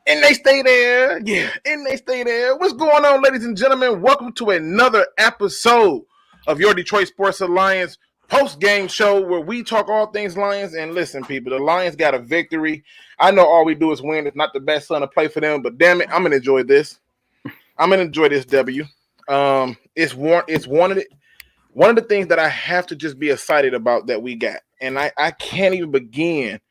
And they stay there. Yeah, and they stay there. What's going on, ladies and gentlemen? Welcome to another episode of your Detroit.Sports.Alliance post-game show where we talk all things Lions. And listen, people, the Lions got a victory. I know all we do is win. It's not the best son to play for them, but damn it, I'm going to enjoy this. I'm going to enjoy this W. It's one of the things that I have to just be excited about that we got. And I can't even begin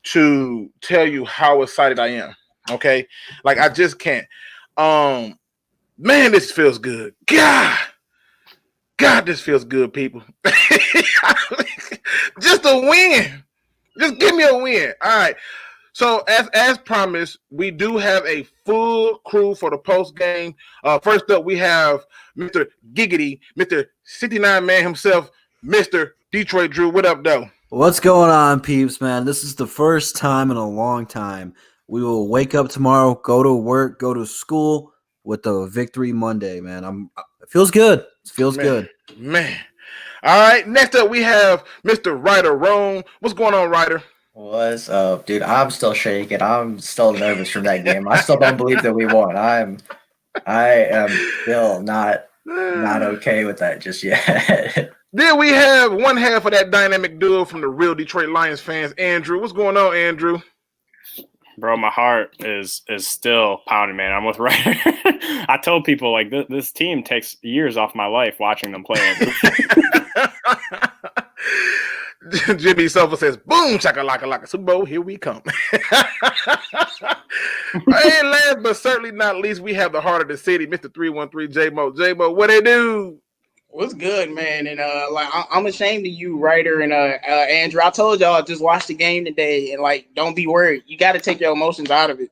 to tell you how excited I am. Okay, like I just can't. Man, this feels good. God, this feels good, people. Just a win. Just give me a win. All right. So as promised, we do have a full crew for the post game. First up, we have Mr. Giggity, Mr. 69 man himself, Mr. Detroit Drew. What up, though? What's going on, peeps, man? This is the first time in a long time we will wake up tomorrow, go to work, go to school with a victory Monday, man. It feels good. It feels good. Man. All right. Next up, we have Mr. RachelMarieSports. What's going on, Ryder? What's up, dude? I'm still shaking. I'm still nervous from that game. I still don't believe that we won. I am still not okay with that just yet. Then we have one half of that dynamic duo from the real Detroit Lions fans, Andrew. What's going on, Andrew? Bro, my heart is still pounding, man. I'm with Ryder. I told people, like, this team takes years off my life watching them play. Jimmy Sofa says, boom, chaka-laka-laka, Super Bowl, here we come. And last but certainly not least, we have the heart of the city, Mr. 313 J-Mo. J-Mo, what they do? What's good, man? And I'm ashamed of you, Ryder and Andrew. I told y'all just watch the game today and don't be worried. You got to take your emotions out of it.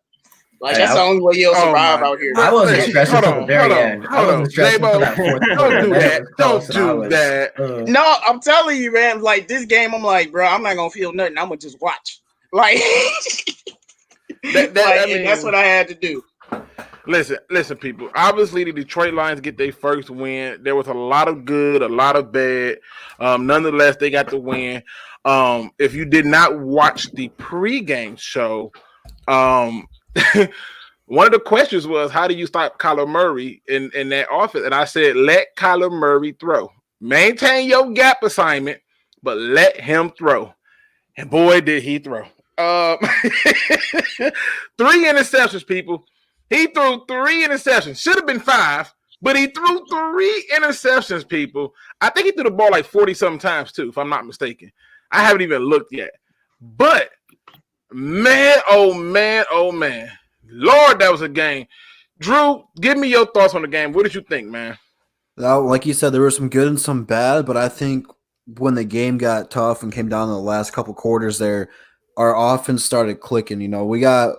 That's the only way you'll survive out here. I wasn't stressed until the very end. I wasn't stressed until that fourth quarter. Don't do that. No, I'm telling you, man. This game, I'm like, bro, I'm not gonna feel nothing. I'm gonna just watch. That's what I had to do. Listen, people. Obviously, the Detroit Lions get their first win. There was a lot of good, a lot of bad. Nonetheless, they got the win. If you did not watch the pregame show, one of the questions was, how do you stop Kyler Murray in that offense? And I said, let Kyler Murray throw. Maintain your gap assignment, but let him throw. And boy, did he throw. 3 interceptions, people. He threw 3 interceptions. Should have been 5, but he threw 3 interceptions, people. I think he threw the ball 40-something times, too, if I'm not mistaken. I haven't even looked yet. But, man, oh, man. Lord, that was a game. Drew, give me your thoughts on the game. What did you think, man? Well, like you said, there was some good and some bad, but I think when the game got tough and came down to the last couple quarters there, our offense started clicking. We got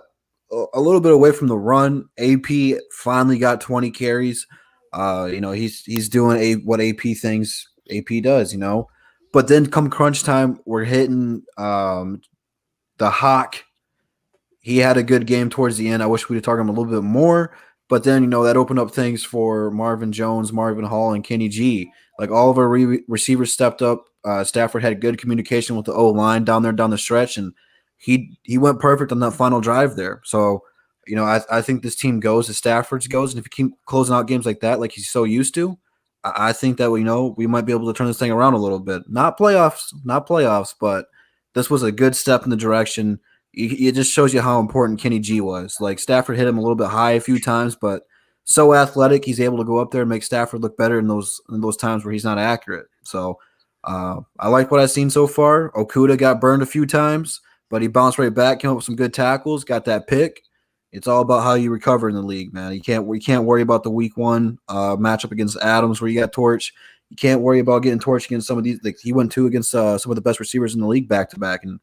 a little bit away from the run. AP finally got 20 carries. He's doing what AP thinks AP does, But then come crunch time, we're hitting the Hawk. He had a good game towards the end. I wish we'd have targeted him a little bit more. But then, that opened up things for Marvin Jones, Marvin Hall, and Kenny G. All of our receivers stepped up. Stafford had good communication with the O-line down the stretch, and he went perfect on that final drive there. So, I think this team goes as Stafford's goes, and if you keep closing out games like that, like he's so used to, I think that we might be able to turn this thing around a little bit. Not playoffs, but this was a good step in the direction. It just shows you how important Kenny G was. Stafford hit him a little bit high a few times, but so athletic, he's able to go up there and make Stafford look better in those times where he's not accurate. So I like what I've seen so far. Okuda got burned a few times, but he bounced right back, came up with some good tackles, got that pick. It's all about how you recover in the league, man. We can't worry about the week 1 matchup against Adams where you got torched. You can't worry about getting torched against some of these. He went 2 against some of the best receivers in the league back-to-back, and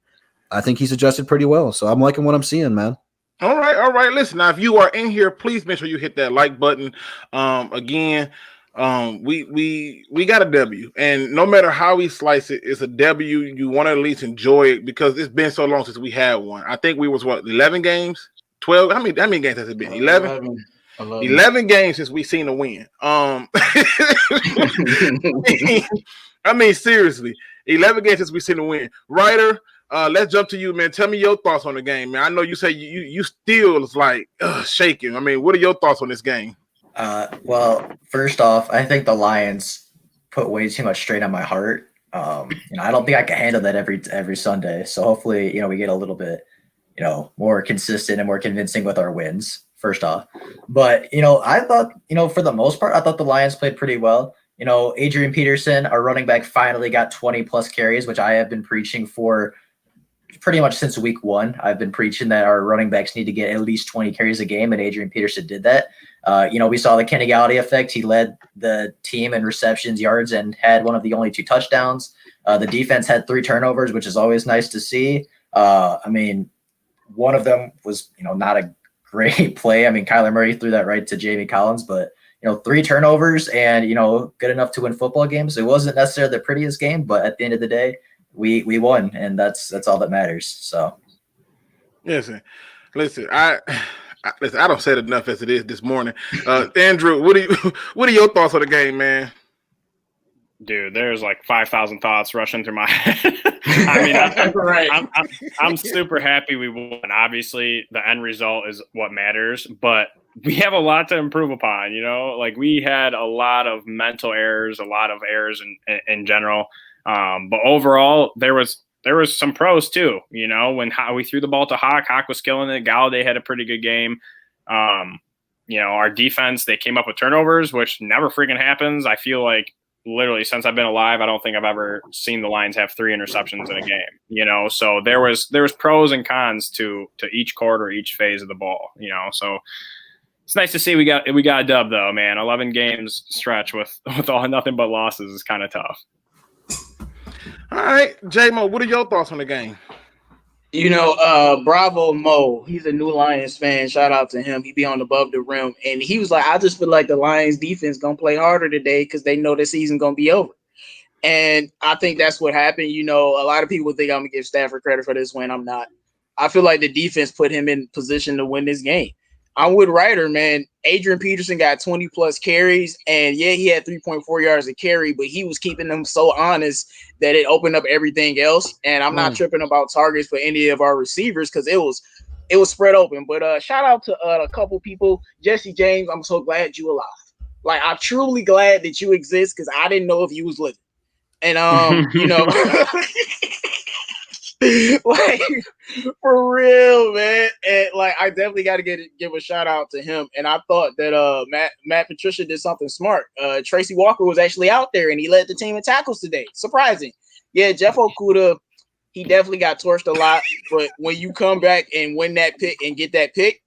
I think he's adjusted pretty well. So I'm liking what I'm seeing, man. All right. Listen, now if you are in here, please make sure you hit that like button. Again, we got a W, and no matter how we slice it, it's a W. You want to at least enjoy it because it's been so long since we had one. I think we was 11 games, 12. How many games has it been? 11. 11 games since we seen a win. I mean, seriously, 11 games since we seen a win. Ryder, let's jump to you, man. Tell me your thoughts on the game, man. I know you say you still is like shaking. I mean, what are your thoughts on this game? Well, first off, I think the Lions put way too much strain on my heart. I don't think I can handle that every Sunday. So hopefully, we get a little bit, more consistent and more convincing with our wins. First off, but I thought, for the most part, I thought the Lions played pretty well. Adrian Peterson, our running back, finally got 20 plus carries, which I have been preaching for pretty much since week 1. I've been preaching that our running backs need to get at least 20 carries a game, and Adrian Peterson did that. We saw the Kenny Galladay effect. He led the team in receptions, yards, and had one of the only 2 touchdowns. The defense had 3 turnovers, which is always nice to see. One of them was, not a great play. I mean, Kyler Murray threw that right to Jamie Collins, but 3 turnovers and, good enough to win football games. It wasn't necessarily the prettiest game, but at the end of the day, we won, and that's all that matters. So, listen, I don't say it enough as it is this morning. Andrew, what are your thoughts on the game, man? Dude, there's like 5,000 thoughts rushing through my head. I mean, I'm super happy we won. Obviously, the end result is what matters, but we have a lot to improve upon. Like we had a lot of mental errors, a lot of errors in general. But overall, there was some pros too. When we threw the ball to Hawk was killing it. Galladay had a pretty good game. Our defense, they came up with turnovers, which never freaking happens. I feel like literally since I've been alive, I don't think I've ever seen the Lions have 3 interceptions in a game. So there was pros and cons to each quarter, each phase of the ball. So it's nice to see we got a dub though, man. 11 games stretch with all nothing but losses is kind of tough. All right, J-Mo, what are your thoughts on the game? Bravo Mo, he's a new Lions fan. Shout out to him. He be on Above the Rim. And he was like, I just feel like the Lions defense going to play harder today because they know the season going to be over. And I think that's what happened. A lot of people think I'm going to give Stafford credit for this win. I'm not. I feel like the defense put him in position to win this game. I'm with Ryder, man. Adrian Peterson got 20 plus carries, and yeah, he had 3.4 yards a carry, but he was keeping them so honest that it opened up everything else. And I'm not tripping about targets for any of our receivers because it was spread open. But shout out to a couple people. Jesse James, I'm so glad you alive. Like, I'm truly glad that you exist because I didn't know if you was living. And like for real, man. And like I definitely got to give a shout out to him. And I thought that Matt Patricia did something smart. Tracy Walker was actually out there and he led the team in tackles today. Surprising. Yeah, Jeff Okudah, he definitely got torched a lot. But when you come back and win that pick and get that pick,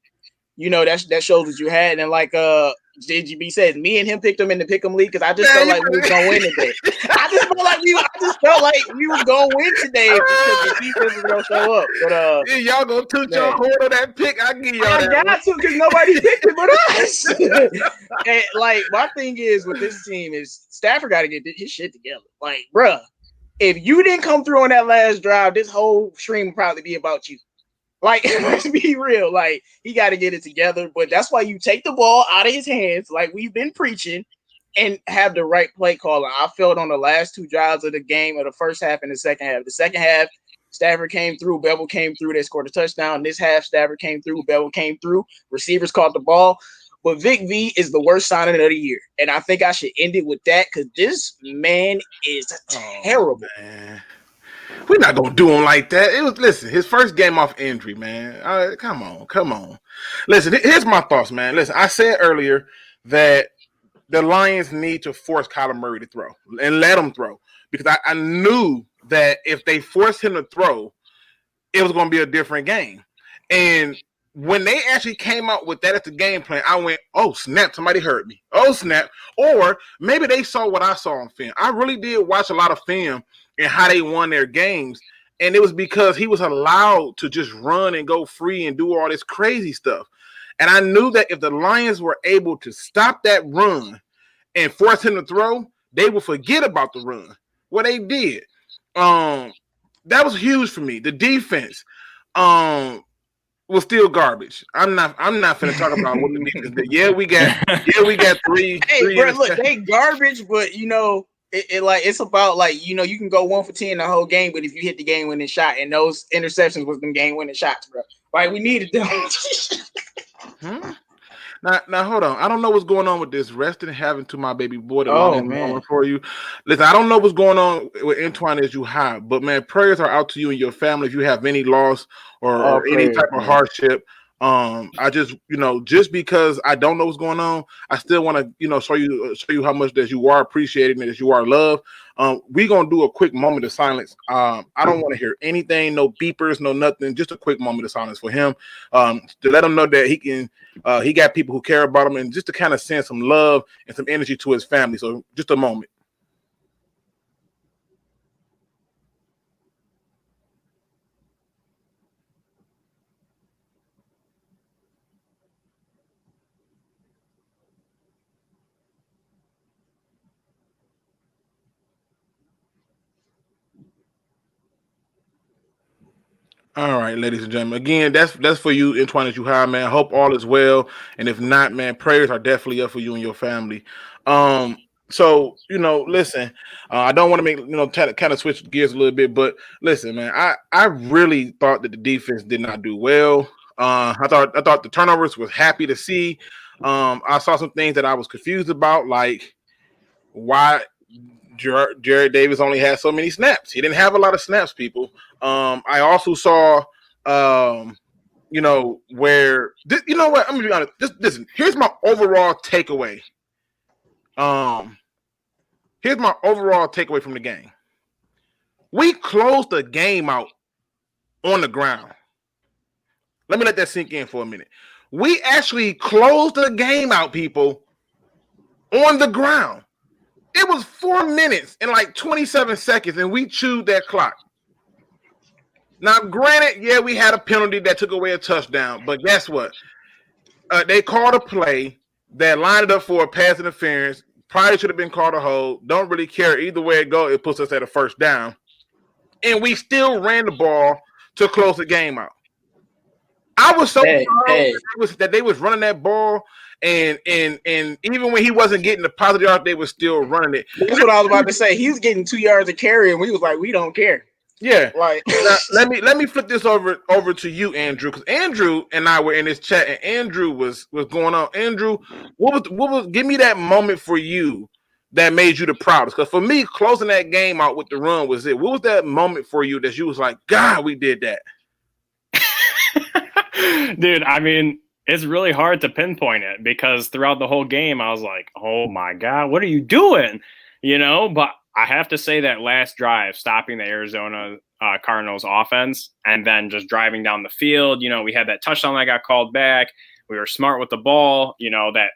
that shows what you had. And like JGB says, me and him picked him in the Pick'em League because I just felt like we was gonna win today. I just felt like we was gonna win today because the defense was gonna show up. But y'all gonna toot your horn on that pick? I give y'all that. I got to because nobody picked it but us. And like my thing is with this team is Stafford got to get his shit together. Like, bruh, if you didn't come through on that last drive, this whole stream would probably be about you. Like, let's be real. Like, he got to get it together. But that's why you take the ball out of his hands, like we've been preaching, and have the right play caller. I felt on the last 2 drives of the game, of the first half and the second half. The second half, Stafford came through, Bevel came through, they scored a touchdown. This half, Stafford came through, Bevel came through, receivers caught the ball. But Vic V is the worst signing of the year. And I think I should end it with that because this man is terrible. Man. We're not gonna do him like that. Listen, his first game off injury, man. Come on. Listen, here's my thoughts, man. Listen, I said earlier that the Lions need to force Kyler Murray to throw and let him throw because I knew that if they forced him to throw, it was gonna be a different game. And when they actually came out with that as the game plan, I went, oh, snap, somebody heard me. Oh, snap. Or maybe they saw what I saw on film. I really did watch a lot of film and how they won their games. And it was because he was allowed to just run and go free and do all this crazy stuff. And I knew that if the Lions were able to stop that run and force him to throw, they would forget about the run. Well, they did. That was huge for me. The defense was still garbage. I'm not finna talk about what the defense did. Yeah, we got 3. Hey, bro, look, they garbage, but it's about like, you know, you can go 1 for 10 the whole game, but if you hit the game winning shot, and those interceptions was them game winning shots, bro. Like we needed them. Now hold on. I don't know what's going on with this. Rest in heaven to my baby boy. Man, for you. Listen, I don't know what's going on with Antoine as you have, but man, prayers are out to you and your family if you have any loss or any type of hardship. I just, you know, just because I don't know what's going on, I still want to, you know, show you how much that you are appreciated and that you are loved. We're gonna do a quick moment of silence. I don't want to hear anything, no beepers, no nothing. Just a quick moment of silence for him, to let him know that he got people who care about him, and just to kind of send some love and some energy to his family. So just a moment. All right, ladies and gentlemen. Again, that's for you, Antoine, that you have, man. I hope all is well. And if not, man, prayers are definitely up for you and your family. So, you know, listen, I don't want to make, you know, kind of switch gears a little bit, but listen, man, I really thought that the defense did not do well. I thought the turnovers was happy to see. I saw some things that I was confused about, like why Jared Davis only had so many snaps. He didn't have a lot of snaps, people. I also saw, you know, where you know what? I'm gonna be honest. Listen, here's my overall takeaway. Here's my overall takeaway from the game. We closed the game out on the ground. Let me let that sink in for a minute. We actually closed the game out, people, on the ground. It was 4 minutes and like 27 seconds, and we chewed that clock. Now, granted, yeah, we had a penalty that took away a touchdown, but guess what? They called a play that lined it up for a pass interference. Probably should have been called a hold. Don't really care. Either way it goes, it puts us at a first down. And we still ran the ball to close the game out. I was so proud that they was running that ball, and even when he wasn't getting the positive yard, they were still running it. That's what I was about to say. He's getting 2 yards of carry, and we was like, we don't care. Yeah, like now, let me flip this over to you, Andrew, because Andrew and I were in this chat, and Andrew was going on. Andrew, what was give me that moment for you that made you the proudest? Because for me, closing that game out with the run was it. What was that moment for you that you was like, God, we did that? Dude, I mean, it's really hard to pinpoint it because throughout the whole game, I was like, oh my God, what are you doing? You know, but I have to say that last drive, stopping the Arizona Cardinals offense and then just driving down the field, you know, we had that touchdown that got called back. We were smart with the ball, you know, that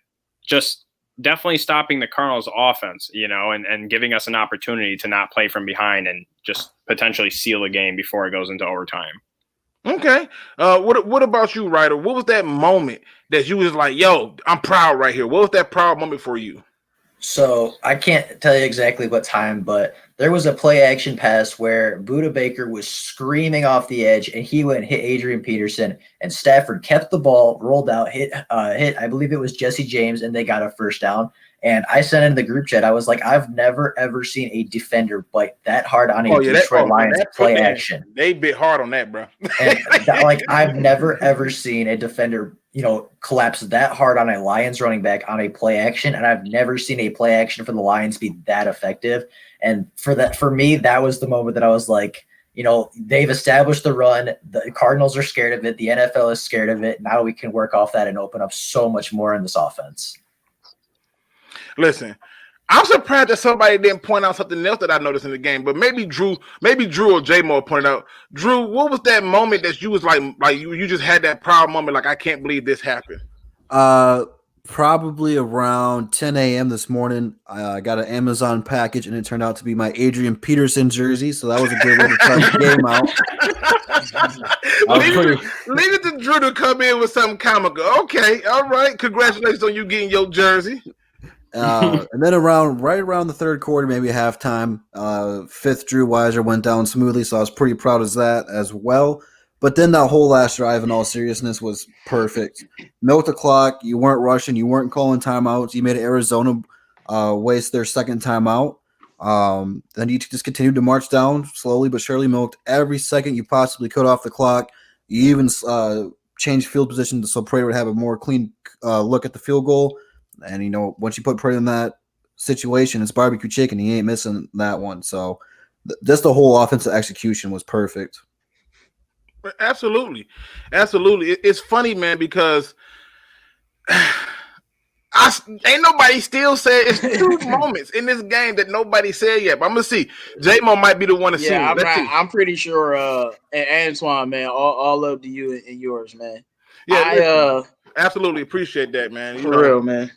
just definitely stopping the Cardinals offense, you know, and giving us an opportunity to not play from behind and just potentially seal a game before it goes into overtime. Okay. What about you, Ryder? What was that moment that you was like, yo, I'm proud right here? What was that proud moment for you? So I can't tell you exactly what time, but there was a play action pass where Budda Baker was screaming off the edge, and he went and hit Adrian Peterson, and Stafford kept the ball, rolled out, hit. I believe it was Jesse James, and they got a first down. And I sent in the group chat, I was like, I've never ever seen a defender bite that hard on a Detroit Lions play action. They bit hard on that, bro. And I've never ever seen a defender, you know, collapse that hard on a Lions running back on a play action, and I've never seen a play action for the Lions be that effective. And for me, that was the moment that I was like, you know, they've established the run. The Cardinals are scared of it. The NFL is scared of it. Now we can work off that and open up so much more in this offense. Listen, I'm surprised that somebody didn't point out something else that I noticed in the game, but maybe Drew or J-Mo pointed out. Drew, what was that moment that you was like you just had that proud moment, like, I can't believe this happened? Probably around 10 a.m. this morning. I got an Amazon package, and it turned out to be my Adrian Peterson jersey, so that was a good way to start the game out. Leave it to Drew to come in with something comical. Okay, all right. Congratulations on you getting your jersey. And then right around the third quarter, maybe halftime, fifth Drew Weiser went down smoothly, so I was pretty proud of that as well. But then that whole last drive, in all seriousness, was perfect. Milk the clock. You weren't rushing. You weren't calling timeouts. You made Arizona waste their second timeout. Then you just continued to march down slowly but surely, milked every second you possibly could off the clock. You even changed field position so Prater would have a more clean look at the field goal. And, once you put Prater in that situation, it's barbecue chicken. He ain't missing that one. So just the whole offensive execution was perfect. Absolutely. It's funny, man, because ain't nobody still said it's two moments in this game that nobody said yet. But I'm gonna see. J-Mo might be the one to see. I'm pretty sure. And Antoine, man, all love to you and yours, man. Yeah, I absolutely appreciate that, man. For real, man.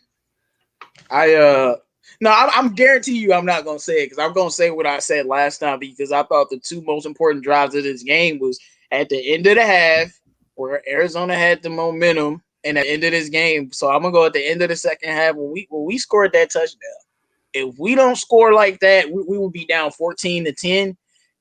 I'm guarantee you I'm not gonna say it because I'm gonna say what I said last time because I thought the two most important drives of this game was at the end of the half where Arizona had the momentum and at the end of this game. So I'm gonna go at the end of the second half when we scored that touchdown. If we don't score like that, we will be down 14-10.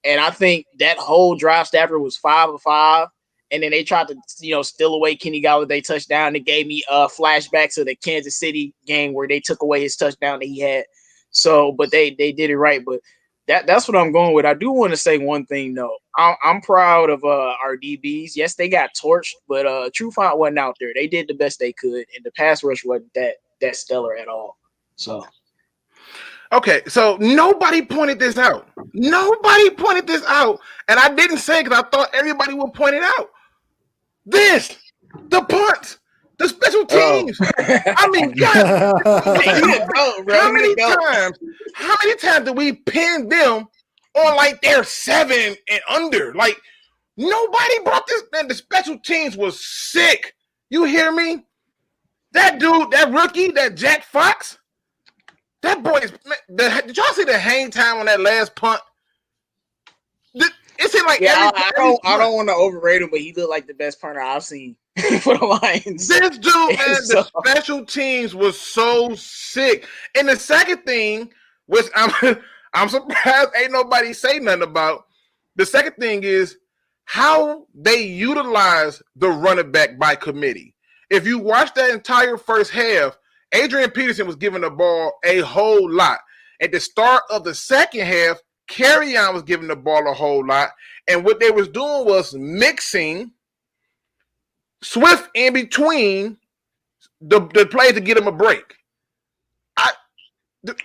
And I think that whole drive Stafford was 5 of 5. And then they tried to, steal away Kenny Golladay touchdown. It gave me a flashback to the Kansas City game where they took away his touchdown that he had. So, but they did it right. But that's what I'm going with. I do want to say one thing, though. I'm proud of our DBs. Yes, they got torched, but Trufant wasn't out there. They did the best they could, and the pass rush wasn't that stellar at all. So. Okay, so nobody pointed this out. And I didn't say it because I thought everybody would point it out. The punts, the special teams. I mean, God, how many times did we pin them on like they're 7 and under? Like, nobody brought this, man. The special teams was sick. You hear me? That dude, that rookie, that Jack Fox, that boy is. Did y'all see the hang time on that last punt? It seemed like I don't want to overrate him, but he looked like the best punter I've seen for the Lions. This dude, man, the special teams was so sick. And the second thing, which I'm surprised ain't nobody say nothing about. The second thing is how they utilize the running back by committee. If you watch that entire first half, Adrian Peterson was giving the ball a whole lot. At the start of the second half, Kerryon was giving the ball a whole lot. And what they was doing was mixing Swift in between the plays to get him a break.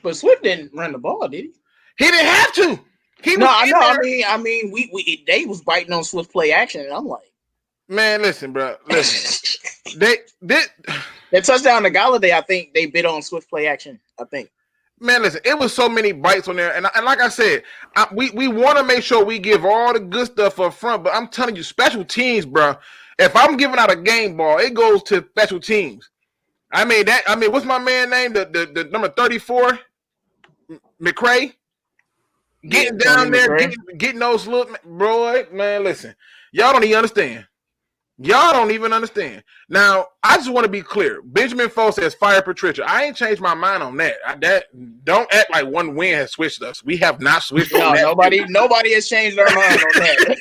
But Swift didn't run the ball, did he? He didn't have to. I mean, they was biting on Swift play action, and I'm like, man, listen, bro, listen. That touchdown to Golladay, I think they bit on Swift play action. I think. Man, listen, it was so many bites on there. And like I said, we want to make sure we give all the good stuff up front. But I'm telling you, special teams, bro, if I'm giving out a game ball, it goes to special teams. What's my man name? The number 34, McCray? Getting down there, getting those little, bro, man, listen. Y'all don't even understand. Now, I just want to be clear. Benjamin Foe says fire Patricia. I ain't changed my mind on that. Don't act like one win has switched us. We have not switched on that. Nobody has changed their mind on that.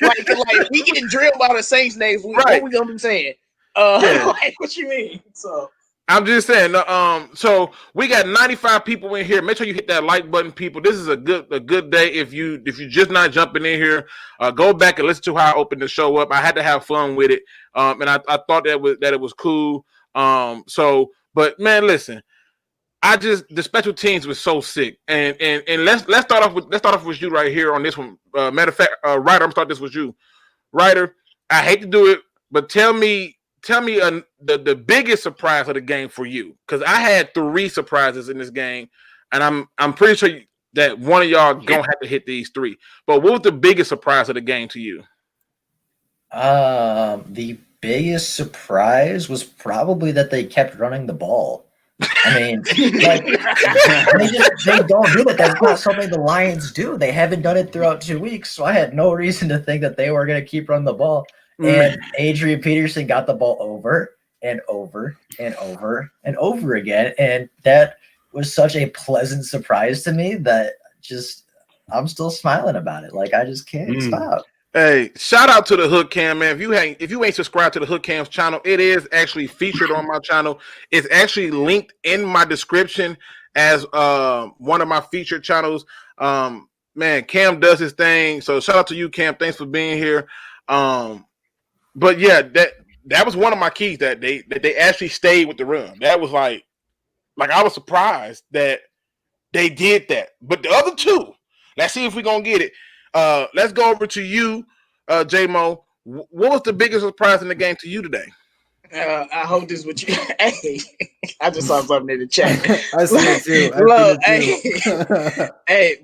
like we getting drilled by the Saints next week. Right. What we gonna be saying? What you mean? So I'm just saying. So we got 95 people in here. Make sure you hit that like button, people. This is a good day. If you just not jumping in here, go back and listen to how I opened the show up. I had to have fun with it, and I thought that it was cool. But man, listen, the special teams was so sick, and let's start off with you right here on this one. Matter of fact, Ryder, I'm gonna start this with you, Ryder. I hate to do it, but tell me the biggest surprise of the game for you, because I had 3 surprises in this game, and I'm pretty sure that one of y'all gonna have to hit these 3. But what was the biggest surprise of the game to you? The biggest surprise was probably that they kept running the ball. I mean, like, they don't do it. That's not something the Lions do. They haven't done it throughout 2 weeks, so I had no reason to think that they were going to keep running the ball. And Adrian Peterson got the ball over and over and over and over again. And that was such a pleasant surprise to me that I'm still smiling about it. Like, I just can't stop. Hey, shout out to the Hood Cam, man. If you ain't subscribed to the Hood Cam's channel, it is actually featured on my channel. It's actually linked in my description as one of my featured channels. Man, Cam does his thing. So shout out to you, Cam. Thanks for being here. But yeah, that was one of my keys that they actually stayed with the run. That was like I was surprised that they did that. But the other two, let's see if we're gonna get it. Let's go over to you, J-Mo. What was the biggest surprise in the game to you today? I hope this is what you. Hey, I just saw something in the chat. I see it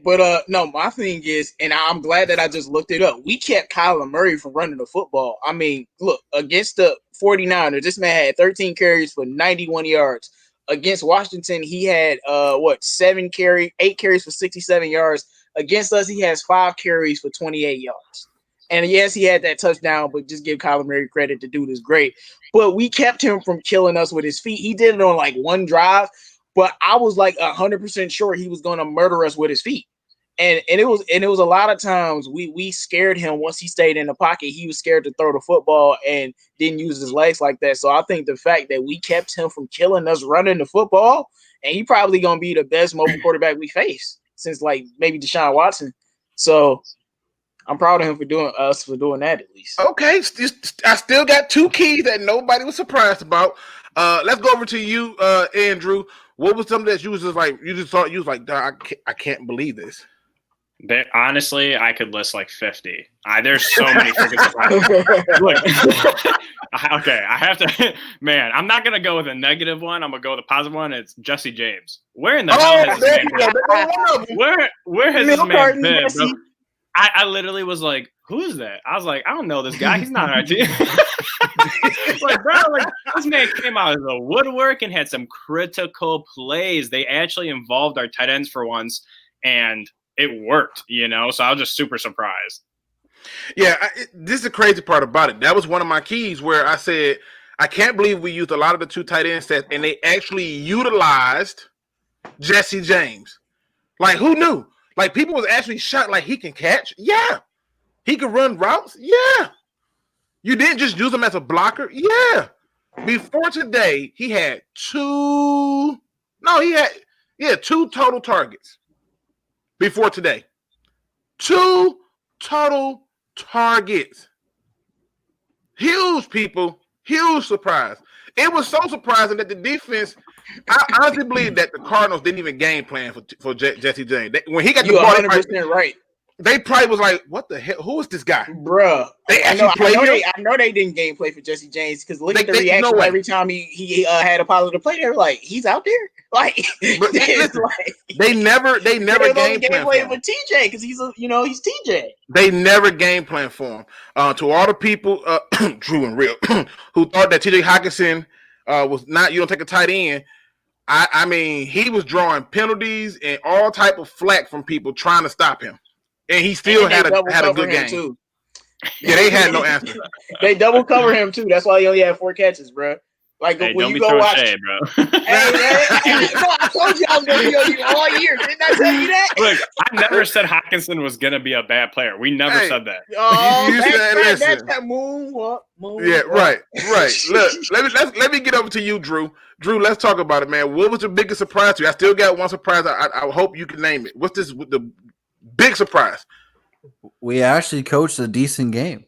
too. No, my thing is, and I'm glad that I just looked it up. We kept Kyler Murray from running the football. I mean, look, against the 49ers, this man had 13 carries for 91 yards. Against Washington, he had 8 carries for 67 yards. Against us, he has 5 carries for 28 yards. And yes, he had that touchdown, but just give Kyler Murray credit. The dude is great. But we kept him from killing us with his feet. He did it on like one drive, but I was like 100% sure he was going to murder us with his feet. And it was a lot of times we scared him once he stayed in the pocket. He was scared to throw the football and didn't use his legs like that. So I think the fact that we kept him from killing us running the football, and he probably going to be the best mobile quarterback we face since like maybe Deshaun Watson. So I'm proud of him for doing that at least. Okay, I still got 2 keys that nobody was surprised about. Let's go over to you, Andrew. What was something that you was just like you just thought you was like, I can't believe this? Honestly, I could list like 50. There's so many freaking surprises. Look, okay, I have to. Man, I'm not gonna go with a negative one. I'm gonna go with a positive one. It's Jesse James. Where in the hell has this man been? Where has this man been, bro? I literally was like, who is that? I was like, I don't know this guy. He's not on our team. Like, bro, like this man came out of the woodwork and had some critical plays. They actually involved our tight ends for once, and it worked, So I was just super surprised. Yeah, this is the crazy part about it. That was one of my keys where I said, I can't believe we used a lot of the 2 tight end sets, and they actually utilized Jesse James. Like, who knew? Like, people was actually shocked, like, he can catch? Yeah. He can run routes? Yeah. You didn't just use him as a blocker? Yeah. Before today, he had 2 total targets. Before today. 2 total targets. Huge, people. Huge surprise. It was so surprising that the defense, I honestly believe that the Cardinals didn't even game plan for Jesse James. When he got the ball, 100% right. They probably was like, "What the hell? Who is this guy, bruh?" I know they didn't game play for Jesse James because look at the reaction every time he had a positive play. They were like, "He's out there." Like, listen, they never game play for TJ because he's TJ. They never game plan for him. To all the people, Drew and Real, who thought that TJ Hockenson was not, you don't take a tight end. I mean, he was drawing penalties and all type of flack from people trying to stop him, and he still had a good game too. Yeah, they had no answer. They double cover him too. That's why he only had 4 catches, bro. Like when you go watch, shade, bro. Hey, I told you I was gonna be on you all year. Didn't I tell you that? Look, I never said Hockenson was gonna be a bad player. We never said that. Oh, you said that's that moonwalk. Yeah, right. Look, let me get over to you, Drew. Drew, let's talk about it, man. What was the biggest surprise to you? I still got one surprise. I hope you can name it. What's the big surprise? We actually coached a decent game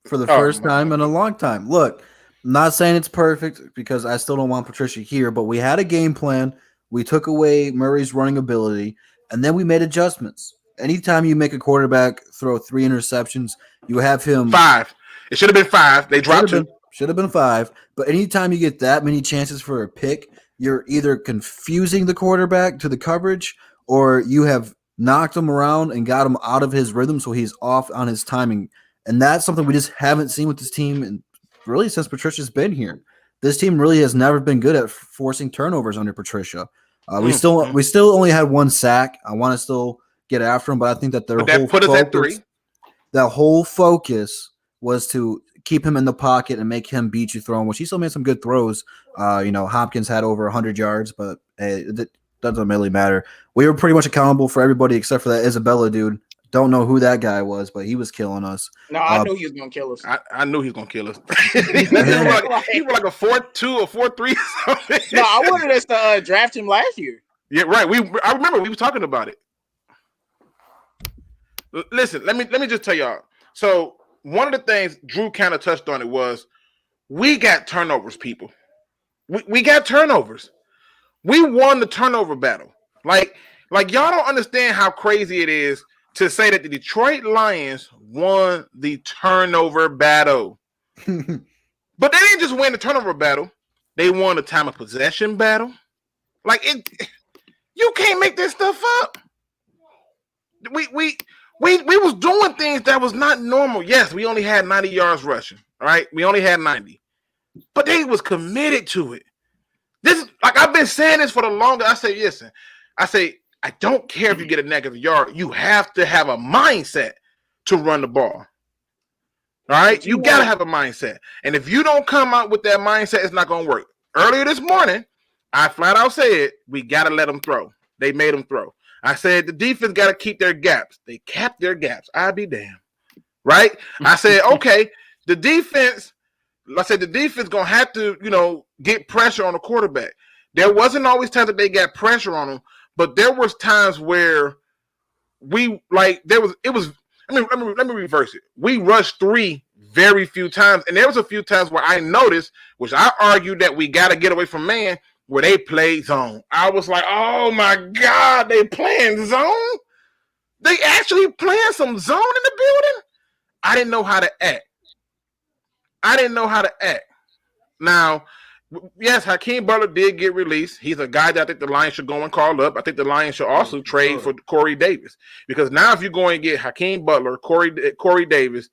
for the first time in a long time. Look, I'm not saying it's perfect because I still don't want Patricia here, but we had a game plan. We took away Murray's running ability, and then we made adjustments. Anytime you make a quarterback throw 3 interceptions, you have him 5. It should have been 5. They dropped 2. Should have been 5. But anytime you get that many chances for a pick, you're either confusing the quarterback to the coverage or you have knocked him around and got him out of his rhythm so he's off on his timing. And that's something we just haven't seen with this team and really since Patricia's been here. This team really has never been good at forcing turnovers under Patricia. We still only had 1 sack. I want to still get after him, but I think that whole focus was to keep him in the pocket and make him beat you throwing, which he still made some good throws. Hopkins had over 100 yards, but it doesn't really matter. We were pretty much accountable for everybody except for that Isabella dude. Don't know who that guy was, but he was killing us. No, I knew he was going to kill us. I knew he was going to kill us. he was like a 4-2 or 4-3 or something. No, I wanted us to draft him last year. Yeah, right. I remember we were talking about it. Listen, let me just tell y'all. So one of the things Drew kind of touched on it was we got turnovers, people. We got turnovers. We won the turnover battle. Like y'all don't understand how crazy it is to say that the Detroit Lions won the turnover battle. But they didn't just win the turnover battle. They won the time of possession battle. Like you can't make this stuff up. We was doing things that was not normal. Yes, we only had 90 yards rushing. All right, we only had 90, but they was committed to it. This is like I've been saying this for the longest. I say I don't care if you get a negative yard. You have to have a mindset to run the ball. All right, you gotta have a mindset, and if you don't come out with that mindset, it's not gonna work. Earlier this morning, I flat out said we gotta let them throw. They made them throw. I said the defense gotta keep their gaps. They capped their gaps. I'd be damned. Right? I said okay, the defense gonna have to get pressure on the quarterback. There wasn't always times that they got pressure on them, but there was times where let me reverse it. We rushed 3 very few times, and there was a few times where I noticed, which I argued that we got to get away from man, where they played zone. I was like, oh my God, they playing zone? They actually playing some zone in the building? I didn't know how to act. Now, yes, Hakeem Butler did get released. He's a guy that I think the Lions should go and call up. I think the Lions should also trade for Corey Davis. Because now if you're going to get Hakeem Butler, Corey Davis,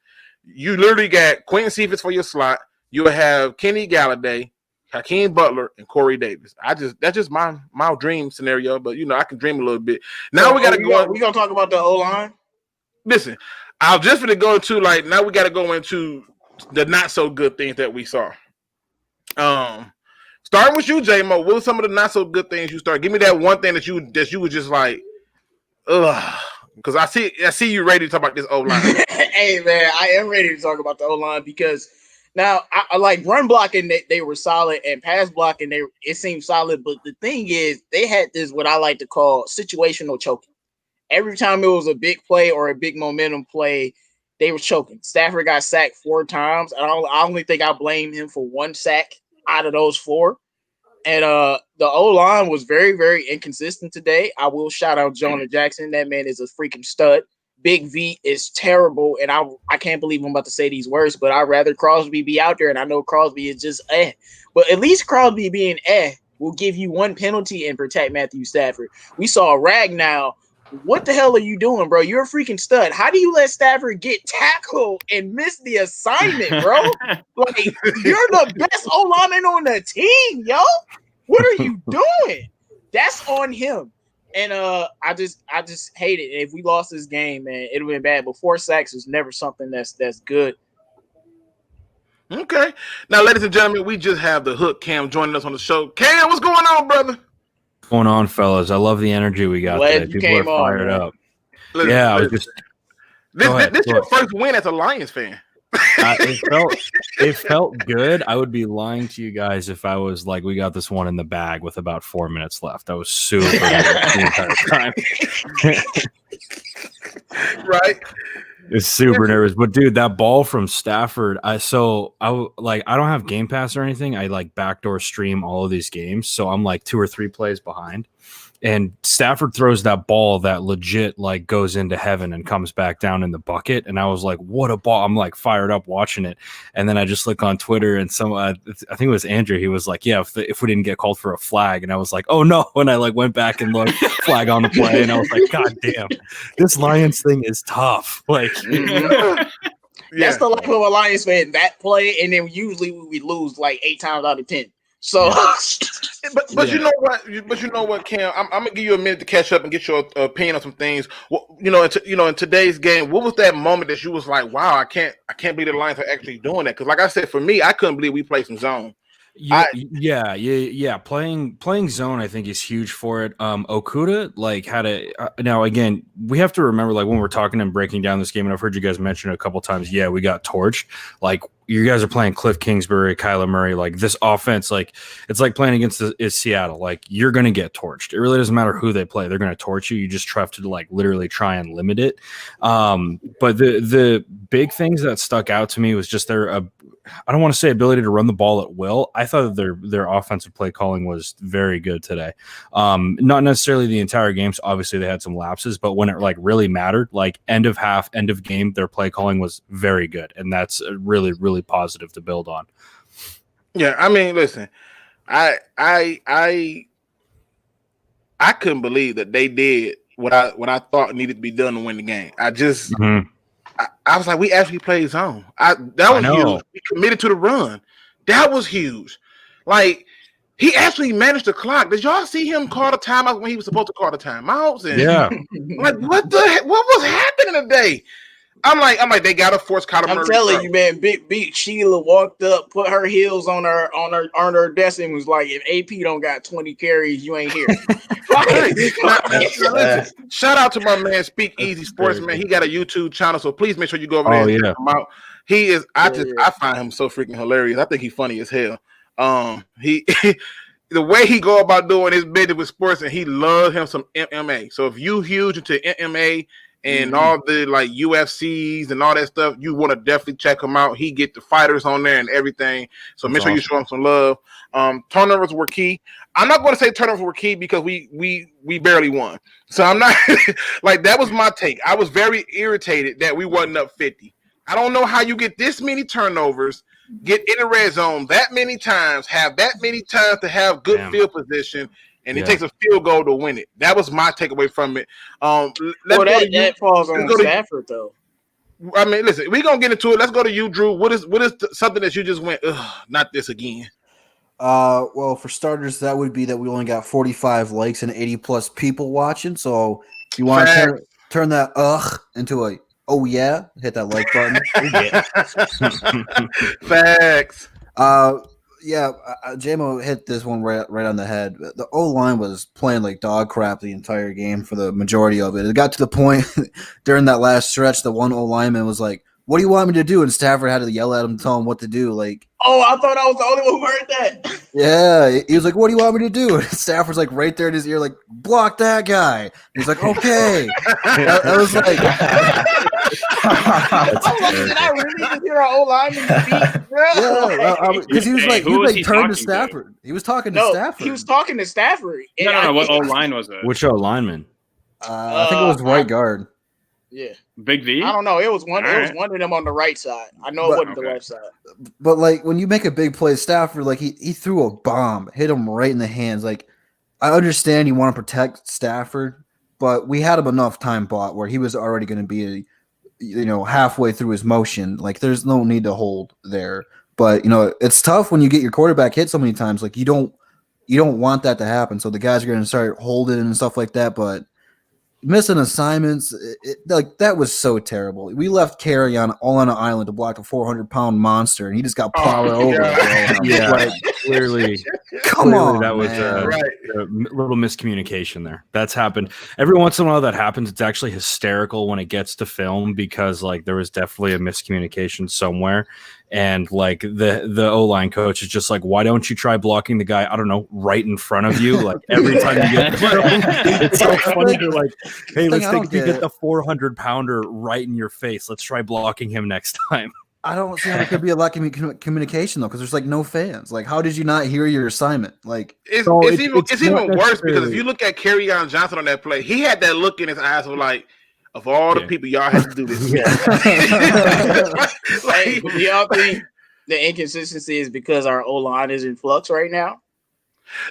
you literally got Quin Cephas for your slot. You'll have Kenny Galladay, Hakeem Butler, and Corey Davis. That's just my dream scenario, but I can dream a little bit. Now we got to go. We gonna talk about the O-line. Listen, I was just going to go into now we got to go into the not so good things that we saw. Starting with you, J-Mo, what were some of the not so good things you started? Give me that one thing that you was just like, ugh. Because I see you ready to talk about this O-line. Hey man, I am ready to talk about the O-line because now I like run blocking they were solid and pass blocking it seemed solid, but the thing is they had this what I like to call situational choking. Every time it was a big play or a big momentum play, they were choking. Stafford got sacked 4 times. I only think I blame him for 1 sack out of those 4. And the O-line was very, very inconsistent today. I will shout out Jonah Jackson. That man is a freaking stud. Big V is terrible. And I can't believe I'm about to say these words, but I'd rather Crosby be out there. And I know Crosby is just But at least Crosby being will give you 1 penalty and protect Matthew Stafford. We saw Ragnow. What the hell are you doing, bro? You're a freaking stud. How do you let Stafford get tackled and miss the assignment, bro? Like, you're the best O-lineman on the team, yo. What are you doing? That's on him. And I just hate it. If we lost this game, man, it would have been bad. But 4 sacks is never something that's good. Okay. Now, ladies and gentlemen, we just have the Hook Cam joining us on the show. Cam, what's going on, brother? What's going on, fellas? I love the energy we got today. People are fired up. I was just. This is your first win as a Lions fan. It felt good. I would be lying to you guys if I was like, we got this one in the bag with about 4 minutes left. I was super the entire time. Right. It's super nervous. But dude, that ball from Stafford, I don't have Game Pass or anything. I like backdoor stream all of these games. So I'm like 2 or 3 plays behind. And Stafford throws that ball that legit like goes into heaven and comes back down in the bucket. And I was like, what a ball. I'm like fired up watching it. And then I just look on Twitter and I think it was Andrew. He was like, yeah, if we didn't get called for a flag. And I was like, oh no. And I like went back and looked flag on the play. And I was like, God damn, this Lions thing is tough. Like, That's the life of a Lions fan, that play. And then usually we lose like 8 times out of 10. So, but you know what? You know what, Cam? I'm gonna give you a minute to catch up and get your opinion on some things. Well, in today's game, what was that moment that you was like, "Wow, I can't believe the Lions are actually doing that"? Because, like I said, for me, I couldn't believe we played some zone. Yeah. Playing zone, I think, is huge for it. Okuda like had now again, we have to remember like when we're talking and breaking down this game, and I've heard you guys mention it a couple times. Yeah, we got torched. Like you guys are playing Cliff Kingsbury, Kyler Murray, like this offense, like it's like playing against is Seattle. Like you're going to get torched. It really doesn't matter who they play. They're going to torch you. You just have to like literally try and limit it. But the big things that stuck out to me was just I don't want to say ability to run the ball at will. I thought that their offensive play calling was very good today. Not necessarily the entire game. So obviously they had some lapses, but when it like really mattered, like end of half, end of game, their play calling was very good. And that's really, really positive to build on. Yeah. I mean, listen, I couldn't believe that they did what I thought needed to be done to win the game. I just, I was like, we actually played zone. That was huge. We committed to the run. That was huge. Like, he actually managed the clock. Did y'all see him call the timeout when he was supposed to call the timeouts? And yeah. Like, what was happening today? I'm like, they gotta force Kyler Murray. I'm telling you, man. Big Sheila walked up, put her heels on her desk, and was like, "If AP don't got 20 carries, you ain't here." Listen, shout out to my man SpeakEZ Sports, man. He got a YouTube channel, so please make sure you go over there and check him out. He is. I find him so freaking hilarious. I think he's funny as hell. He. The way he go about doing his business with sports, and he loves him some MMA. So if you huge into MMA and all the like UFCs and all that stuff, you want to definitely check him out. He get the fighters on there and everything. So make sure you show him some love. Turnovers were key. I'm not going to say turnovers were key because we barely won. So I'm not like that was my take. I was very irritated that we wasn't up 50. I don't know how you get this many turnovers, get in the red zone that many times, have that many times to have good field position, and it takes a field goal to win it. That was my takeaway from it. That falls on Stafford, though. I mean, listen, we're going to get into it. Let's go to you, Drew. What is something that you just went, not this again? Well, for starters, that would be that we only got 45 likes and 80-plus people watching. So if you want to turn that into a oh yeah, hit that like button. Facts. JMO hit this one right on the head. The O-line was playing like dog crap the entire game for the majority of it. It got to the point during that last stretch that one O-lineman was like, "What do you want me to do?" And Stafford had to yell at him, tell him what to do. Like, oh, I thought I was the only one who heard that. Yeah, he was like, "What do you want me to do?" And Stafford's like right there in his ear, like, "Block that guy." And he's like, "Okay." I was like, did I really just hear our O-lineman speak, bro? Yeah, because he was turned to Stafford. He was talking to Stafford. He was talking to Stafford. No. What O-line was it? Which O-lineman? I think it was right guard. Yeah, Big V. I don't know. It was one. It was one of them on the right side. I know it wasn't the left side. But like when you make a big play, Stafford, like he threw a bomb, hit him right in the hands. Like I understand you want to protect Stafford, but we had him enough time bought where he was already going to be, halfway through his motion. Like there's no need to hold there. But it's tough when you get your quarterback hit so many times. Like you don't want that to happen. So the guys are going to start holding and stuff like that. But missing assignments, like that was so terrible. We left Carey all on an island to block a 400-pound monster, and he just got plowed over. Yeah, like, clearly. Come on, that was a little miscommunication there. That's happened every once in a while. That happens. It's actually hysterical when it gets to film because like there was definitely a miscommunication somewhere. And like the O-line coach is just like, why don't you try blocking the guy, I don't know, right in front of you? Like every time you get it's so funny. They're like, hey, let's get the 400-pounder right in your face. Let's try blocking him next time. I don't see how there could be a lack of communication though, because there's like no fans. Like, how did you not hear your assignment? Like, it's even worse because if you look at Kerryon Johnson on that play, he had that look in his eyes of like, of all the people y'all had to do this. Do y'all think the inconsistency is because our O-line is in flux right now?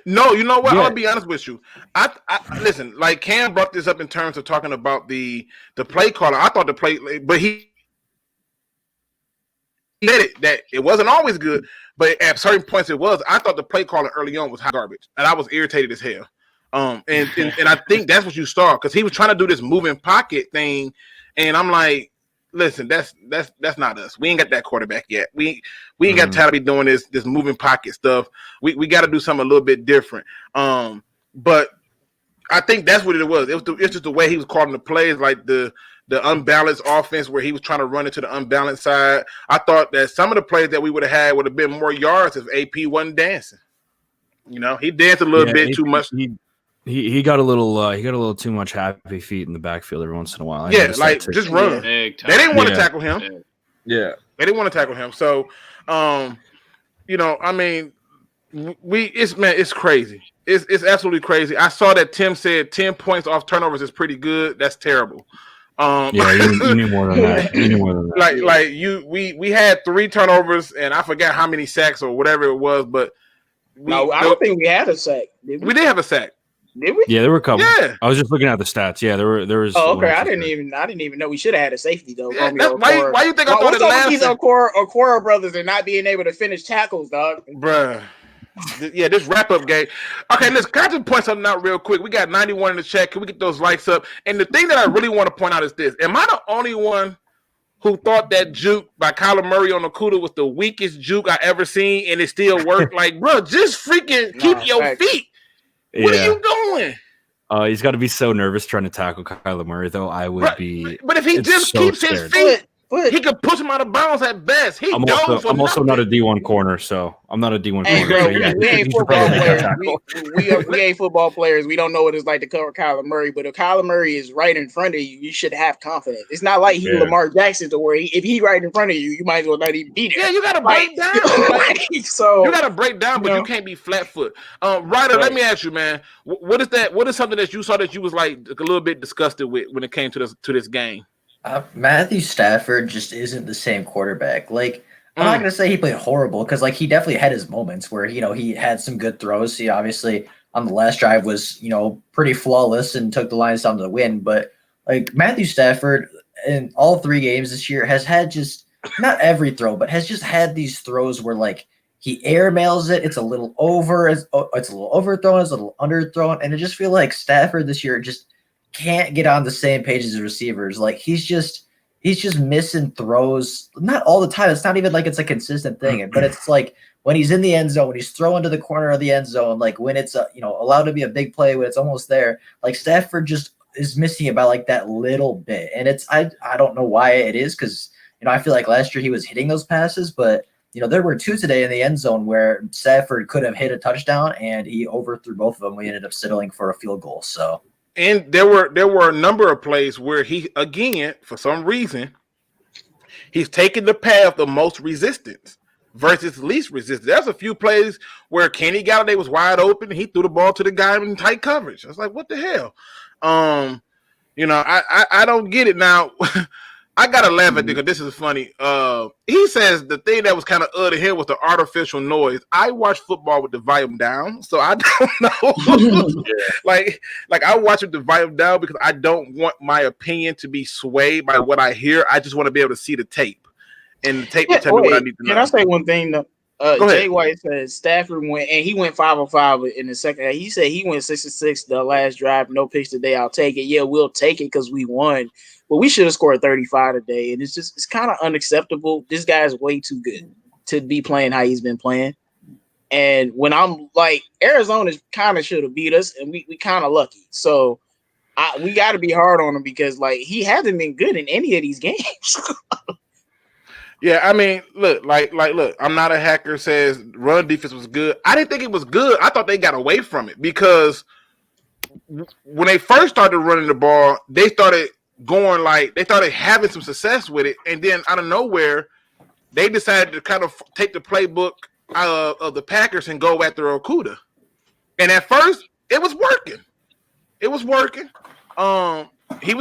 No, you know what? I'm gonna be honest with you. I listen, like Cam brought this up in terms of talking about the play caller. I thought the play, but he said it that it wasn't always good, but at certain points it was. I thought the play caller early on was hot garbage, and I was irritated as hell. And I think that's what you saw because he was trying to do this moving pocket thing, and I'm like, listen, that's not us. We ain't got that quarterback yet. We ain't got time to be doing this moving pocket stuff. We got to do something a little bit different. But I think that's what it was. It's just the way he was calling the plays, like the the unbalanced offense where he was trying to run into the unbalanced side. I thought that some of the plays that we would have had would have been more yards if AP wasn't dancing. You know, he danced a little bit too much. He got a little too much happy feet in the backfield every once in a while. Yeah, like just run. They didn't want to tackle him. Yeah, they didn't want to tackle him. So, you know, I mean, it's crazy. It's absolutely crazy. I saw that Tim said 10 points off turnovers is pretty good. That's terrible. You need more than that. You need more than that. We had 3 turnovers and I forgot how many sacks or whatever it was, but I don't think we had a sack. Did we? We did have a sack. Did we? Yeah, there were a couple. Yeah. I was just looking at the stats. Yeah, there was. Oh, okay. I didn't even know we should have had a safety though. Yeah, why you think I thought it last? These Okoro brothers are not being able to finish tackles, dog. Bruh. Yeah, this wrap-up game. Okay, listen, can I just point something out real quick? We got 91 in the chat. Can we get those likes up? And the thing that I really want to point out is this. Am I the only one who thought that juke by Kyler Murray on Okudah was the weakest juke I ever seen and it still worked? Like, bro, just freaking keep your feet. What are you doing? He's got to be so nervous trying to tackle Kyler Murray, though. I would be. But if he just keeps his feet, he could push him out of bounds at best. I'm also not a D1 corner, so I'm not a D1 corner. Bro, we ain't football players. We ain't football players. We don't know what it's like to cover Kyler Murray. But if Kyler Murray is right in front of you, you should have confidence. It's not like Lamar Jackson to where if he right in front of you, you might as well not even be there. Yeah, you got to break down. So you got to break down, but you can't be flat foot. Ryder, let me ask you, man. What is that? What is something that you saw that you was like a little bit disgusted with when it came to this game? Matthew Stafford just isn't the same quarterback. Like, I'm not going to say he played horrible because, like, he definitely had his moments where, you know, he had some good throws. He obviously on the last drive was, you know, pretty flawless and took the Lions down to the win. But, like, Matthew Stafford in all 3 games this year has had just not every throw, but has just had these throws where, like, he airmails it. It's a little over. It's a little overthrown. It's a little underthrown. And I just feel like Stafford this year just can't get on the same page as the receivers. Like he's just missing throws, not all the time. It's not even like it's a consistent thing, but it's like when he's in the end zone, when he's throwing to the corner of the end zone, like when it's allowed to be a big play, when it's almost there, like Stafford just is missing it by like that little bit. And it's I don't know why it is, because I feel like last year he was hitting those passes, but there were 2 today in the end zone where Stafford could have hit a touchdown and he overthrew both of them. We ended up settling for a field goal. So. And there were a number of plays where he, again, for some reason, he's taking the path of most resistance versus least resistance. There's a few plays where Kenny Galladay was wide open and he threw the ball to the guy in tight coverage. I was like, what the hell? I don't get it now. I gotta laugh at this because this is funny. He says the thing that was kind of to him was the artificial noise. I watch football with the volume down, so I don't know. Like I watch with the volume down because I don't want my opinion to be swayed by what I hear. I just want to be able to see the tape, and the tape will tell me what I need to know. Can I say one thing though? Jay White says Stafford went, and he went 5-5 in the second half. He said he went 6-6 the last drive, no picks today. I'll take it. Yeah, we'll take it because we won. But we should have scored 35 today, and it's kind of unacceptable. This guy's way too good to be playing how he's been playing. And when I'm like, Arizona kind of should have beat us, and we kind of lucky. So we got to be hard on him because like he hasn't been good in any of these games. Yeah, I mean, look, look. I'm not a hacker. Says run defense was good. I didn't think it was good. I thought they got away from it because when they first started running the ball, they started going they started having some success with it, and then out of nowhere, they decided to kind of take the playbook of the Packers and go after Okudah. And at first, it was working. He was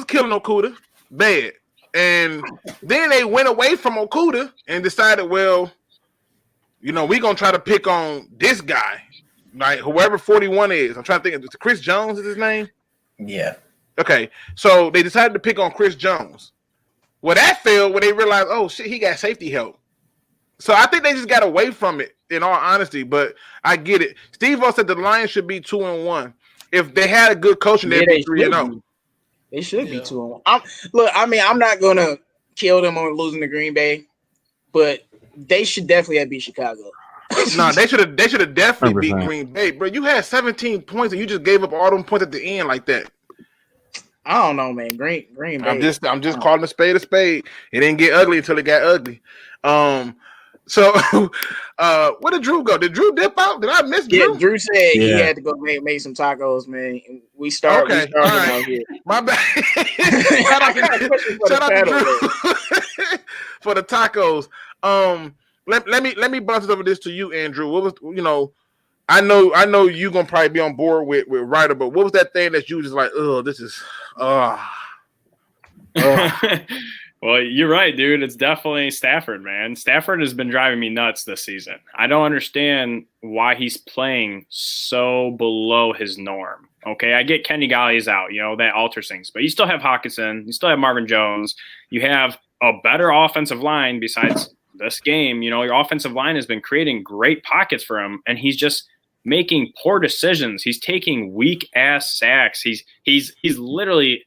killing Okudah bad. And then they went away from Okudah and decided, well, we're going to try to pick on this guy, like whoever 41 is. I'm trying to think. Chris Jones is his name? Yeah. Okay. So they decided to pick on Chris Jones. Well, that failed when they realized, oh, shit, he got safety help. So I think they just got away from it, in all honesty, but I get it. Steve-O said the Lions should be 2-1. If they had a good coach, they'd be 3-0. They should be 2-1. I'm not gonna kill them on losing to Green Bay, but they should definitely have beat Chicago. No, they should have definitely 100%. Beat Green Bay, bro. You had 17 points and you just gave up all them points at the end like that. I don't know, man. Green Bay. I'm just calling a spade a spade. It didn't get ugly until it got ugly. So where did Drew go? Did Drew dip out? Did I miss Drew? Yeah, Drew said he had to go make some tacos, man. We started out here. My bad. Shout out to Drew for the tacos. Let me bounce over this to you, Andrew. What was I know you're gonna probably be on board with Ryder, but what was that thing that you was just like, oh, this is Well, you're right, dude. It's definitely Stafford, man. Stafford has been driving me nuts this season. I don't understand why he's playing so below his norm. Okay, I get Kenny Gallay's out, that alters things, but you still have Hawkinson, you still have Marvin Jones, you have a better offensive line besides this game. Your offensive line has been creating great pockets for him, and he's just making poor decisions. He's taking weak ass sacks. He's literally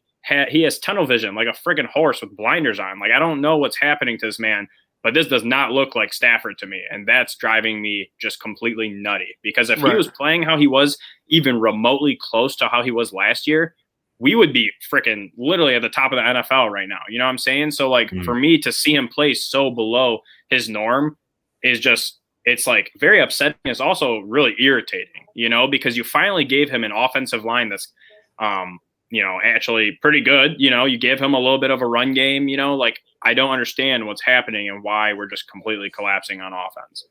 he has tunnel vision like a friggin' horse with blinders on. Like, I don't know what's happening to this man, but this does not look like Stafford to me, and that's driving me just completely nutty. Because if he was playing how he was, even remotely close to how he was last year, we would be freaking literally at the top of the NFL right now. You know what I'm saying? So, like, for me to see him play so below his norm is just, it's like very upsetting. It's also really irritating, because you finally gave him an offensive line that's, actually pretty good. You give him a little bit of a run game, like, I don't understand what's happening and why we're just completely collapsing on offense.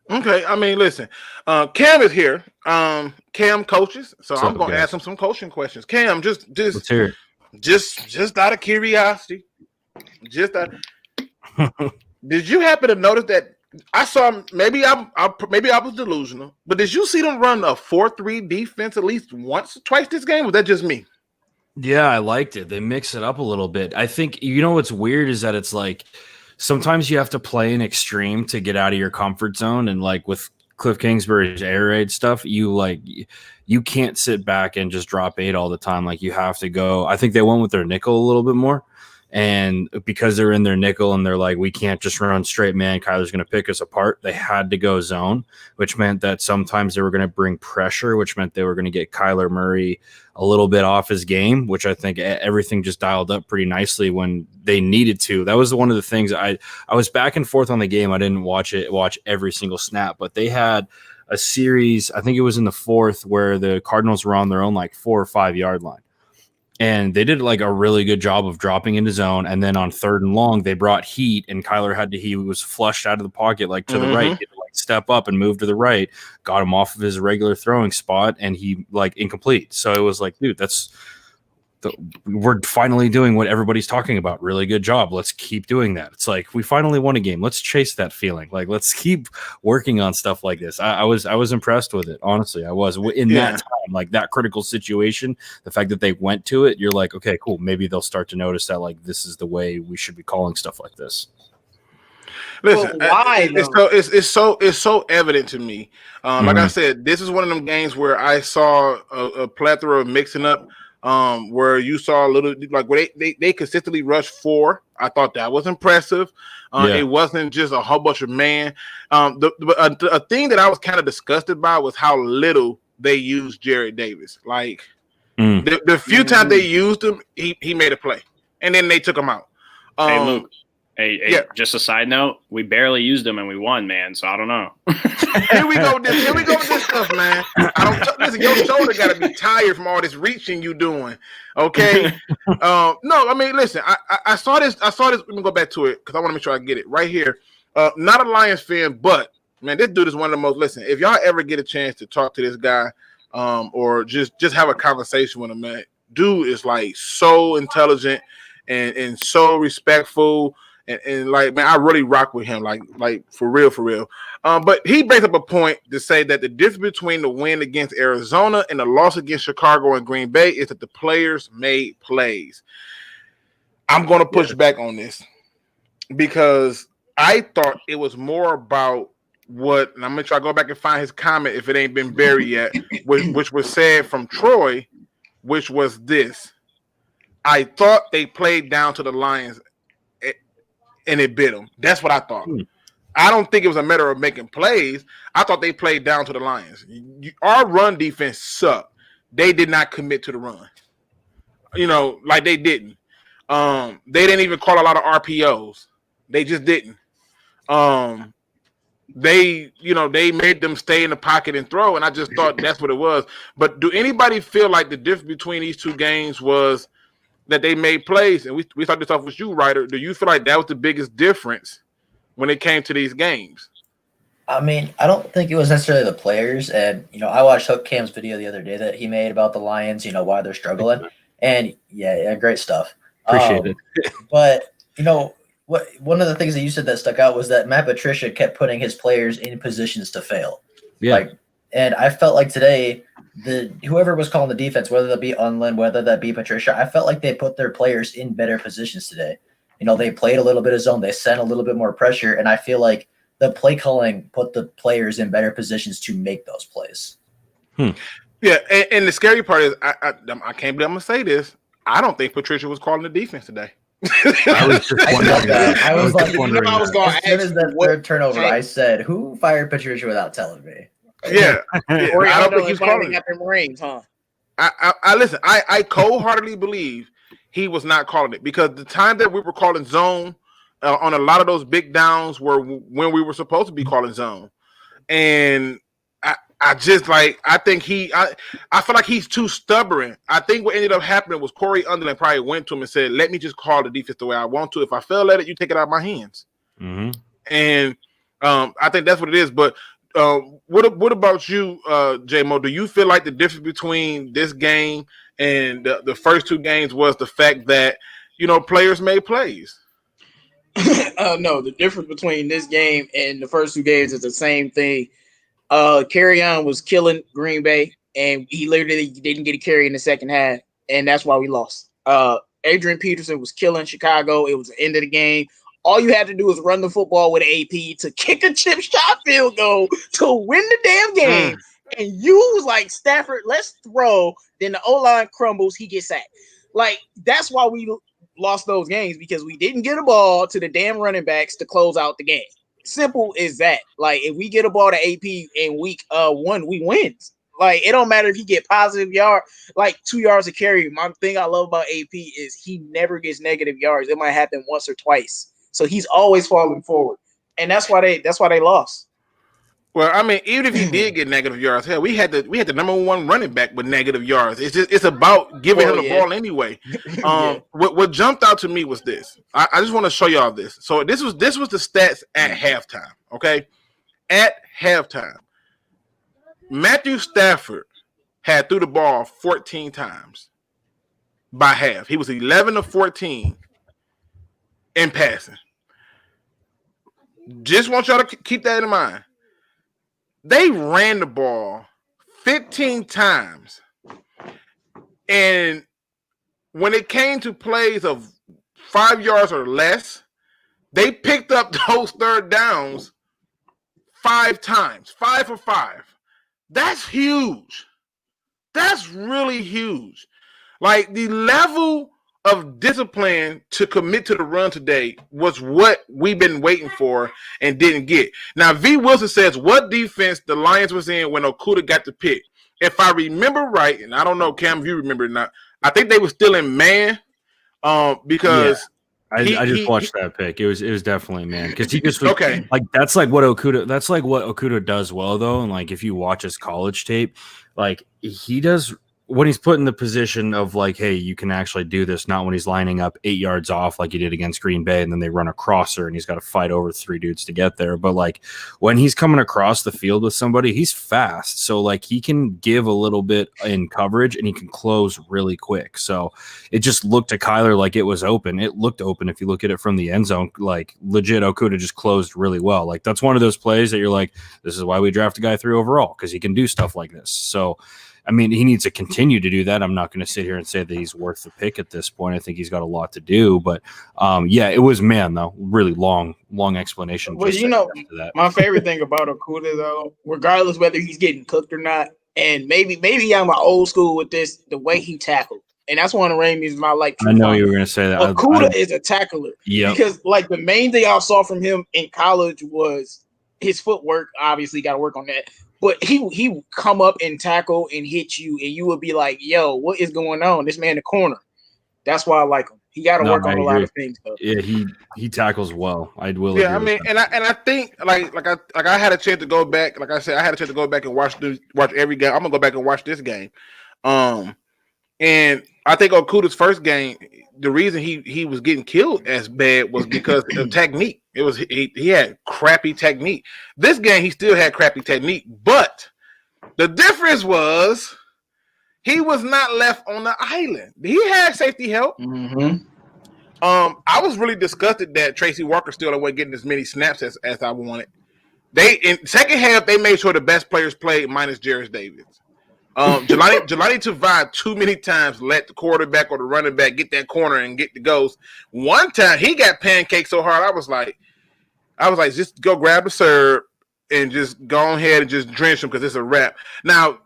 Okay, I mean, listen, Cam is here. Cam coaches, so I'm going to ask him some coaching questions. Cam, just out of curiosity, did you happen to notice that I saw? Maybe I was delusional, but did you see them run a 4-3 defense at least once or twice this game? Was that just me? Yeah, I liked it. They mix it up a little bit. I think, what's weird is that it's like sometimes you have to play an extreme to get out of your comfort zone. And like with Cliff Kingsbury's air raid stuff, you can't sit back and just drop 8 all the time. Like, you have to go. I think they went with their nickel a little bit more. And because they're in their nickel and they're like, we can't just run straight man, Kyler's going to pick us apart. They had to go zone, which meant that sometimes they were going to bring pressure, which meant they were going to get Kyler Murray a little bit off his game, which I think everything just dialed up pretty nicely when they needed to. That was one of the things I was back and forth on the game. I didn't watch every single snap, but they had a series, I think it was in the 4th, where the Cardinals were on their own like 4 or 5 yard line. And they did like a really good job of dropping into zone. And then on 3rd and long, they brought heat, and Kyler he was flushed out of the pocket, like to the right. He had to like step up and move to the right, got him off of his regular throwing spot, and he like incomplete. So it was like, dude, we're finally doing what everybody's talking about. Really good job. Let's keep doing that. It's like, we finally won a game. Let's chase that feeling. Like, let's keep working on stuff like this. I was impressed with it. Honestly, I was in that time, like that critical situation, the fact that they went to it, you're like, okay, cool. Maybe they'll start to notice that like, this is the way we should be calling stuff like this. Listen, why? It's so evident to me. Like I said, this is one of them games where I saw a plethora of mixing up. Where you saw a little like where they consistently rushed 4. I thought that was impressive. It wasn't just a whole bunch of man. A thing that I was kind of disgusted by was how little they used Jared Davis. Like the few times they used him, he made a play, and then they took him out. Hey, Luke. Hey, just a side note, we barely used them and we won, man. So I don't know. Here we go with this stuff, man. Listen, your shoulder got to be tired from all this reaching you doing. Okay. No, I mean, listen, I saw this. Let me go back to it because I want to make sure I get it right here. Not a Lions fan, but man, this dude is one of the most. Listen, if y'all ever get a chance to talk to this guy, or just have a conversation with him, man, dude is like so intelligent and so respectful. And like, man, I really rock with him, like for real. But he brings up a point to say that the difference between the win against Arizona and the loss against Chicago and Green Bay is that the players made plays. I'm going to push back on this because I thought it was more about what, and I'm going to try to go back and find his comment if it ain't been buried yet, which was said from Troy, which was this. I thought they played down to the Lions and it bit them. That's what I thought. I don't think it was a matter of making plays. I thought they played down to the Lions. Our run defense sucked. They did not commit to the run. like they didn't. They didn't even call a lot of RPOs. They just didn't. They made them stay in the pocket and throw, and I just thought that's what it was. But do anybody feel like the difference between these two games was that they made plays? And we started this off with you, Ryder. Do you feel like that was the biggest difference when it came to these games? I mean, I don't think it was necessarily the players. And, I watched Hook Cam's video the other day that he made about the Lions, why they're struggling. And, yeah, great stuff. Appreciate it. But, one of the things that you said that stuck out was that Matt Patricia kept putting his players in positions to fail. Yeah. And I felt like today, whoever was calling the defense, whether that be Unlin, whether that be Patricia, I felt like they put their players in better positions today. They played a little bit of zone. They sent a little bit more pressure. And I feel like the play calling put the players in better positions to make those plays. Yeah, and the scary part is, I can't believe I'm going to say this. I don't think Patricia was calling the defense today. I was just wondering that. I was like, wondering I was going to as soon ask as that third turnover, I said, who fired Patricia without telling me? Yeah. I don't think he's calling got them rings, huh? I listen, I cold-heartedly believe he was not calling it, because the time that we were calling zone on a lot of those big downs were when we were supposed to be calling zone. And I just I feel like he's too stubborn. I think what ended up happening was Corey Underland probably went to him and said, let me just call the defense the way I want to. If I fail at it, you take it out of my hands. Mm-hmm. And I think that's what it is. But what about you, J-Mo? Do you feel like the difference between this game and the first two games was the fact that, players made plays? No, the difference between this game and the first two games is the same thing. Carry-on was killing Green Bay, and he literally didn't get a carry in the second half, and that's why we lost. Adrian Peterson was killing Chicago. It was the end of the game. All you had to do was run the football with AP to kick a chip shot field goal to win the damn game. And you was like, Stafford, let's throw. Then the O-line crumbles. He gets sacked. That's why we lost those games, because we didn't get a ball to the damn running backs to close out the game. Simple as that. If we get a ball to AP in week 1, we win. It don't matter if he get positive yard, 2 yards of carry. My thing I love about AP is he never gets negative yards. It might happen once or twice. So he's always falling forward. And that's why they lost. Well, I mean, even if he did get negative yards, hell, we had the number one running back with negative yards. It's about giving him the ball anyway. What jumped out to me was this. I just want to show y'all this. So this was the stats at halftime. Okay, at halftime, Matthew Stafford had threw the ball 14 times by half. He was 11 of 14 in passing. Just want y'all to keep that in mind. They ran the ball 15 times. And when it came to plays of 5 yards or less, they picked up those third downs 5 times. 5 for 5. That's huge. That's really huge. The level of discipline to commit to the run today was what we've been waiting for and didn't get. Now, V. Wilson says, what defense the Lions was in when Okudah got the pick? If I remember right, and I don't know, Cam, if you remember or not, I think they were still in man because I just watched that pick. It was definitely man, because he just was, okay. That's what Okudah does well though, and if you watch his college tape, he does. When he's put in the position of hey, you can actually do this, not when he's lining up 8 yards off like he did against Green Bay, and then they run a crosser and he's got to fight over 3 dudes to get there. But when he's coming across the field with somebody, he's fast. So he can give a little bit in coverage and he can close really quick. So it just looked to Kyler like it was open. It looked open if you look at it from the end zone. Legit, Okudah just closed really well. That's one of those plays that you're this is why we draft a guy 3 overall, because he can do stuff like this. So I mean, he needs to continue to do that. I'm not going to sit here and say that he's worth the pick at this point. I think he's got a lot to do. But, it was man, though. Really long explanation. Well, my favorite thing about Okudah, though, regardless whether he's getting cooked or not, and maybe I'm old school with this, the way he tackled. And that's one of the main reasons I like. I know you were going to say that. Okudah is a tackler. Yeah. Because, the main thing I saw from him in college was his footwork. Obviously, got to work on that. But he would come up and tackle and hit you, and you would be like, yo, what is going on? This man in the corner. That's why I like him. He got to work on a lot of things, though. Yeah, he tackles well. I will. Yeah, I mean, and I think like I had a chance to go back. Like I said, I had a chance to go back and watch every game. I'm gonna go back and watch this game. And I think Okuda's first game, the reason he was getting killed as bad was because of technique. It was he had crappy technique. This game he still had crappy technique, but the difference was he was not left on the island. He had safety help. Mm-hmm. I was really disgusted that Tracy Walker still wasn't getting as many snaps as I wanted. They in second half they made sure the best players played minus Jarris Davis. Jelani Tavai too many times let the quarterback or the running back get that corner and get the goals. One time he got pancaked so hard I was like, just go grab a serve and just go ahead and just drench him because it's a wrap. Now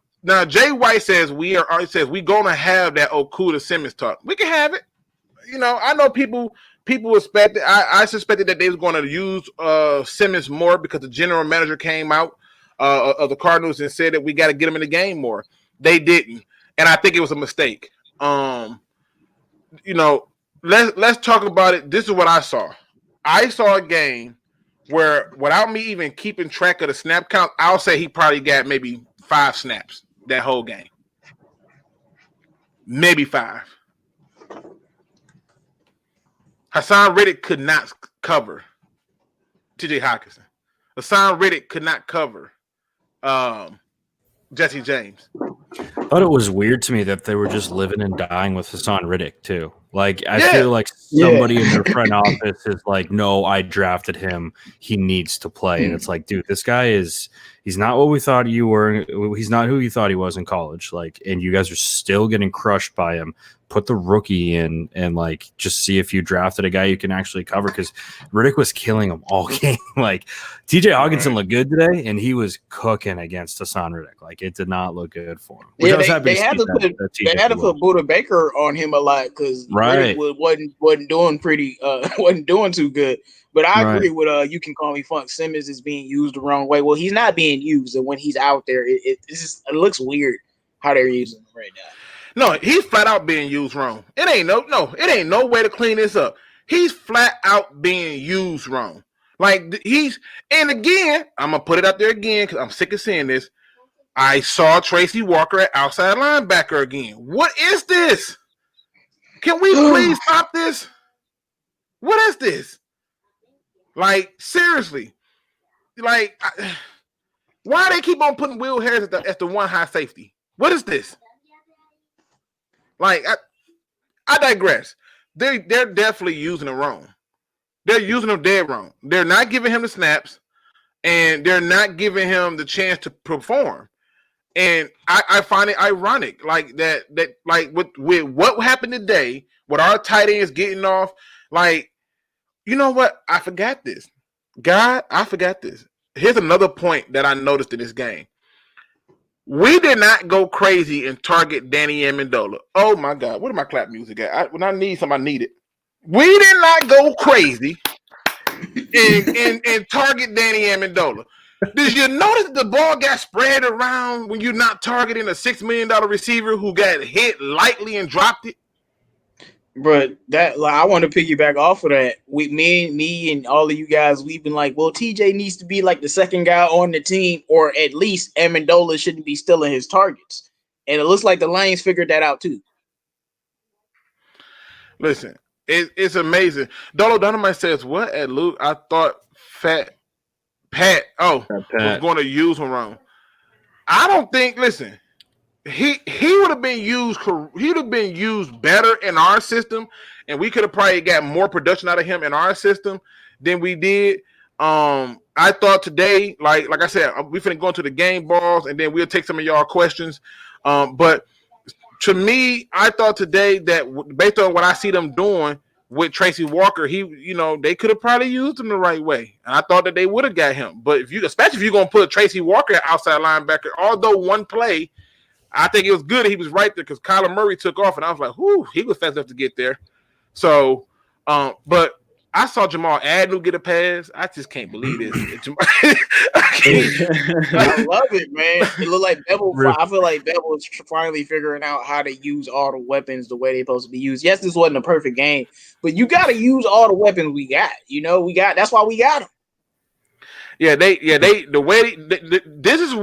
Jay White says we're gonna have that Okuda Simmons talk. We can have it. You know, I know people expected. I suspected that they was going to use Simmons more because the general manager came out of the Cardinals and said that we got to get him in the game more. They didn't, and I think it was a mistake. You know, let's talk about it. This is what I saw. I saw a game where, without me even keeping track of the snap count, I'll say he probably got maybe 5 snaps that whole game, maybe 5. Hassan Reddick could not cover TJ Hawkinson. Hassan Reddick could not cover Jesse James. I thought it was weird to me that they were just living and dying with Hassan Reddick too. Like I feel like somebody in their front office is like, no, I drafted him. He needs to play. And it's like, dude, this guy he's not what we thought you were. He's not who you thought he was in college. Like, and you guys are still getting crushed by him. Put the rookie in and like just see if you drafted a guy you can actually cover because Riddick was killing him all game. Like TJ Hawkinson looked good today and he was cooking against Hassan Reddick. Like it did not look good for him. Yeah, they had to put Buda Baker on him a lot because wasn't doing too good. But I agree with you can call me Funk. Simmons is being used the wrong way. Well, he's not being used, and when he's out there, it looks weird how they're using him right now. No, he's flat out being used wrong. It ain't no way to clean this up. He's flat out being used wrong. Like and again, I'm gonna put it out there again because I'm sick of seeing this. I saw Tracy Walker at outside linebacker again. What is this? Can we please stop this? What is this? Like seriously, like why they keep on putting Will Harris at the one high safety? What is this? Like, I digress. They're definitely using him wrong. They're using him dead wrong. They're not giving him the snaps, and they're not giving him the chance to perform. And I find it ironic, like that like with what happened today, with our tight ends getting off. Like, you know what? I forgot this. God, I forgot this. Here's another point that I noticed in this game. We did not go crazy and target Danny Amendola. Oh my God, what am I clap music at? When I need something, I need it. We did not go crazy and target Danny Amendola. Did you notice the ball got spread around when you're not targeting a $6 million receiver who got hit lightly and dropped it? But that, like, I want to piggyback off of that. With me and all of you guys, we've been like, well, TJ needs to be like the second guy on the team, or at least Amendola shouldn't be stealing his targets. And it looks like the Lions figured that out too. Listen, it's amazing. Dolo Dynamite says, what at Luke? I thought Pat was going to use him wrong. I don't think, listen, he would have been used. He would have been used better in our system, and we could have probably got more production out of him in our system than we did. I thought today, like I said, we finna go into the game balls, and then we'll take some of y'all questions. But to me, I thought today that based on what I see them doing with Tracy Walker, they could have probably used him the right way, and I thought that they would have got him. But especially if you're gonna put Tracy Walker outside linebacker, although one play. I think it was good that he was right there because Kyler Murray took off, and I was like, whoo, he was fast enough to get there. So, but I saw Jamal Agnew get a pass. I just can't believe this. I love it, man. It looked like Bevel. I feel like Bevel is finally figuring out how to use all the weapons the way they're supposed to be used. Yes, this wasn't a perfect game, but you got to use all the weapons we got. That's why we got them. This is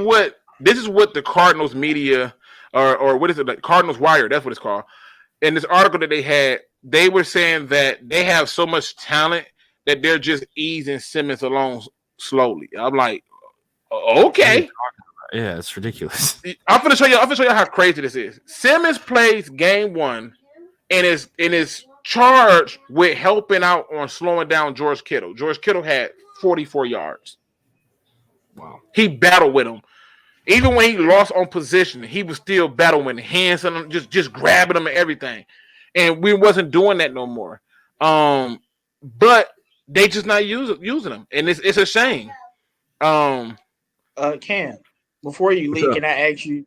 what the Cardinals media or what is it? Like Cardinals Wire. That's what it's called. In this article that they had, they were saying that they have so much talent that they're just easing Simmons along slowly. I'm like, okay. Yeah, it's ridiculous. I'm gonna show you how crazy this is. Simmons plays game 1 and is charged with helping out on slowing down George Kittle. George Kittle had 44 yards. Wow. He battled with him. Even when he lost on position, he was still battling hands on him, just grabbing him and everything. And we wasn't doing that no more. But they just not using them. And it's a shame. Cam, before you leave, can I ask you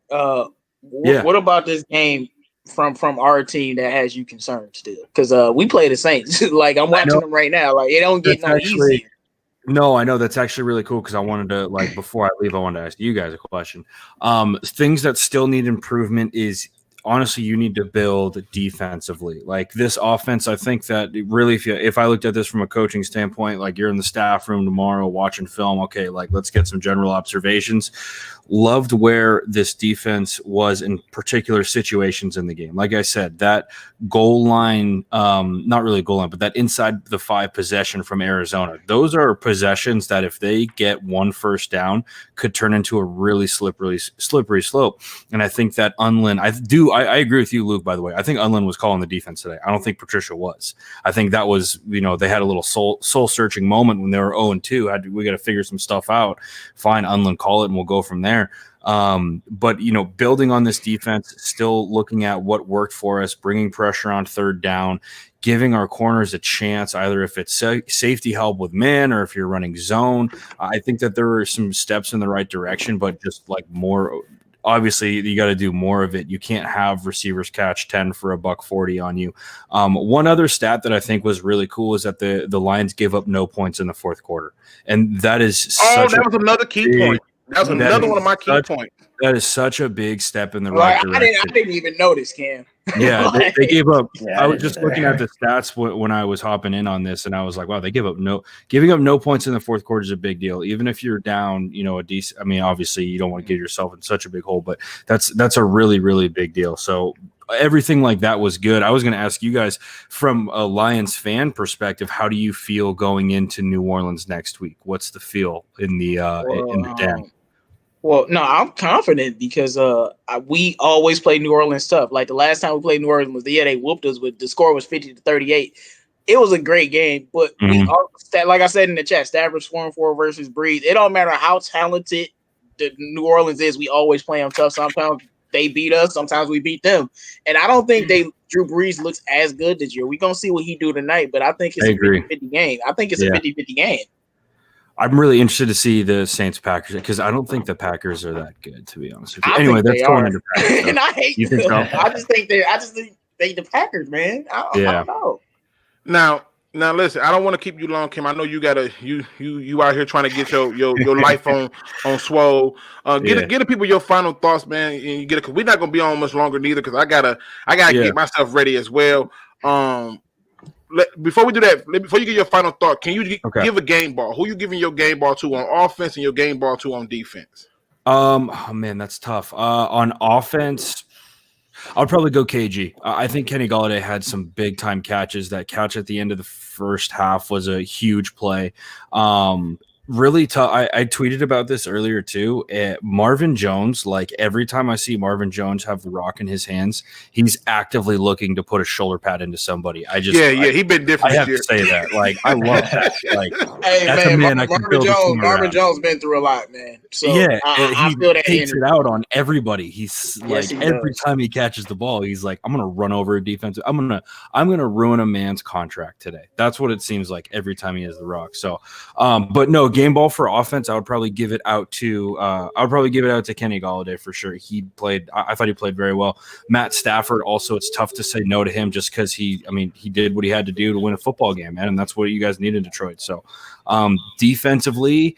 what about this game from our team that has you concerned still? Because we play the Saints. Like I'm watching them right now. Like it don't get no easier. No, I know that's actually really cool because I wanted to before I leave, I wanted to ask you guys a question. Things that still need improvement is honestly you need to build defensively. Like this offense, I think that really if I looked at this from a coaching standpoint, like you're in the staff room tomorrow watching film, okay, like let's get some general observations. Loved where this defense was in particular situations in the game. Like I said, that goal line, not really goal line, but that inside the 5 possession from Arizona. Those are possessions that if they get one first down could turn into a really slippery slope. And I think that Unlin, I agree with you, Luke, by the way. I think Unlin was calling the defense today. I don't think Patricia was. I think that was, they had a little soul searching moment when they were 0-2. We got to figure some stuff out. Fine, Unlin, call it and we'll go from there. But building on this defense, still looking at what worked for us, bringing pressure on third down, giving our corners a chance, either if it's safety help with man or if you're running zone. I think that there are some steps in the right direction, but just like more. Obviously, you got to do more of it. You can't have receivers catch 10 for $140 on you. One other stat that I think was really cool is that the Lions gave up no points in the fourth quarter, and that is that was another key point. That was another one of my key points. That is such a big step in the right direction. I didn't even notice, Cam. Yeah, they gave up. I was just looking at the stats when I was hopping in on this, and I was like, wow, giving up no points in the fourth quarter is a big deal. Even if you're down, a decent. I mean, obviously you don't want to get yourself in such a big hole, but that's a really, really big deal. So everything like that was good. I was going to ask you guys from a Lions fan perspective, how do you feel going into New Orleans next week? What's the feel in the den? Well, no, I'm confident because we always play New Orleans tough. Like the last time we played New Orleans they whooped us, but the score was 50-38. It was a great game, but like I said in the chat, Stafford scoring 4 versus Breeze. It don't matter how talented the New Orleans is. We always play them tough. Sometimes they beat us, sometimes we beat them, and I don't think Drew Brees looks as good this year. We're gonna see what he do tonight, but I think it's a 50-50 game. I think it's a 50-50 game. I'm really interested to see the Saints Packers because I don't think the Packers are that good, to be honest with you. Anyway, that's going into Packers. And I hate them. So? I just think they the Packers, man. I don't know. Now listen, I don't want to keep you long, Kim. I know you gotta you out here trying to get your life on swole. Get the people your final thoughts, man. And you get it because we're not gonna be on much longer neither because I gotta get myself ready as well. Before we do that, before you get your final thought, can you give a game ball? Who you giving your game ball to on offense and your game ball to on defense? Oh man, that's tough. On offense, I'll probably go KG. I think Kenny Golladay had some big time catches. That catch at the end of the first half was a huge play. Really tough. I tweeted about this earlier too. Marvin Jones, like every time I see Marvin Jones have the rock in his hands, he's actively looking to put a shoulder pad into somebody. He been different. I have to say that. Like I love that. Like hey man, Marvin Jones been through a lot, man. So I feel that he takes it out on everybody. He's every time he catches the ball, he's like, I'm gonna run over a defensive. I'm gonna ruin a man's contract today. That's what it seems like every time he has the rock. So, but no. game ball for offense, I would probably give it out to Kenny Golladay for sure. I thought he played very well. Matt Stafford also, it's tough to say no to him just because he did what he had to do to win a football game, man, and that's what you guys need in Detroit. So defensively,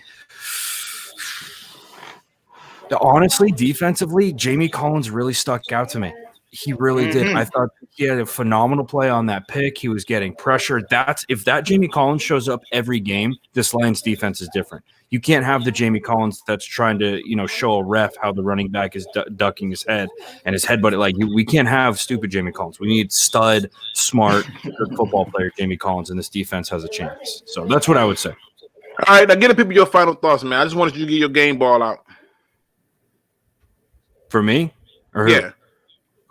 Jamie Collins really stuck out to me. He really did. I thought he had a phenomenal play on that pick. He was getting pressure. If that Jamie Collins shows up every game, this Lions defense is different. You can't have the Jamie Collins that's trying to, show a ref how the running back is ducking his head and his headbutt. We can't have stupid Jamie Collins. We need stud, smart, good football player Jamie Collins, and this defense has a chance. So that's what I would say. All right, now get the people your final thoughts, man. I just wanted you to get your game ball out. For me? Or yeah.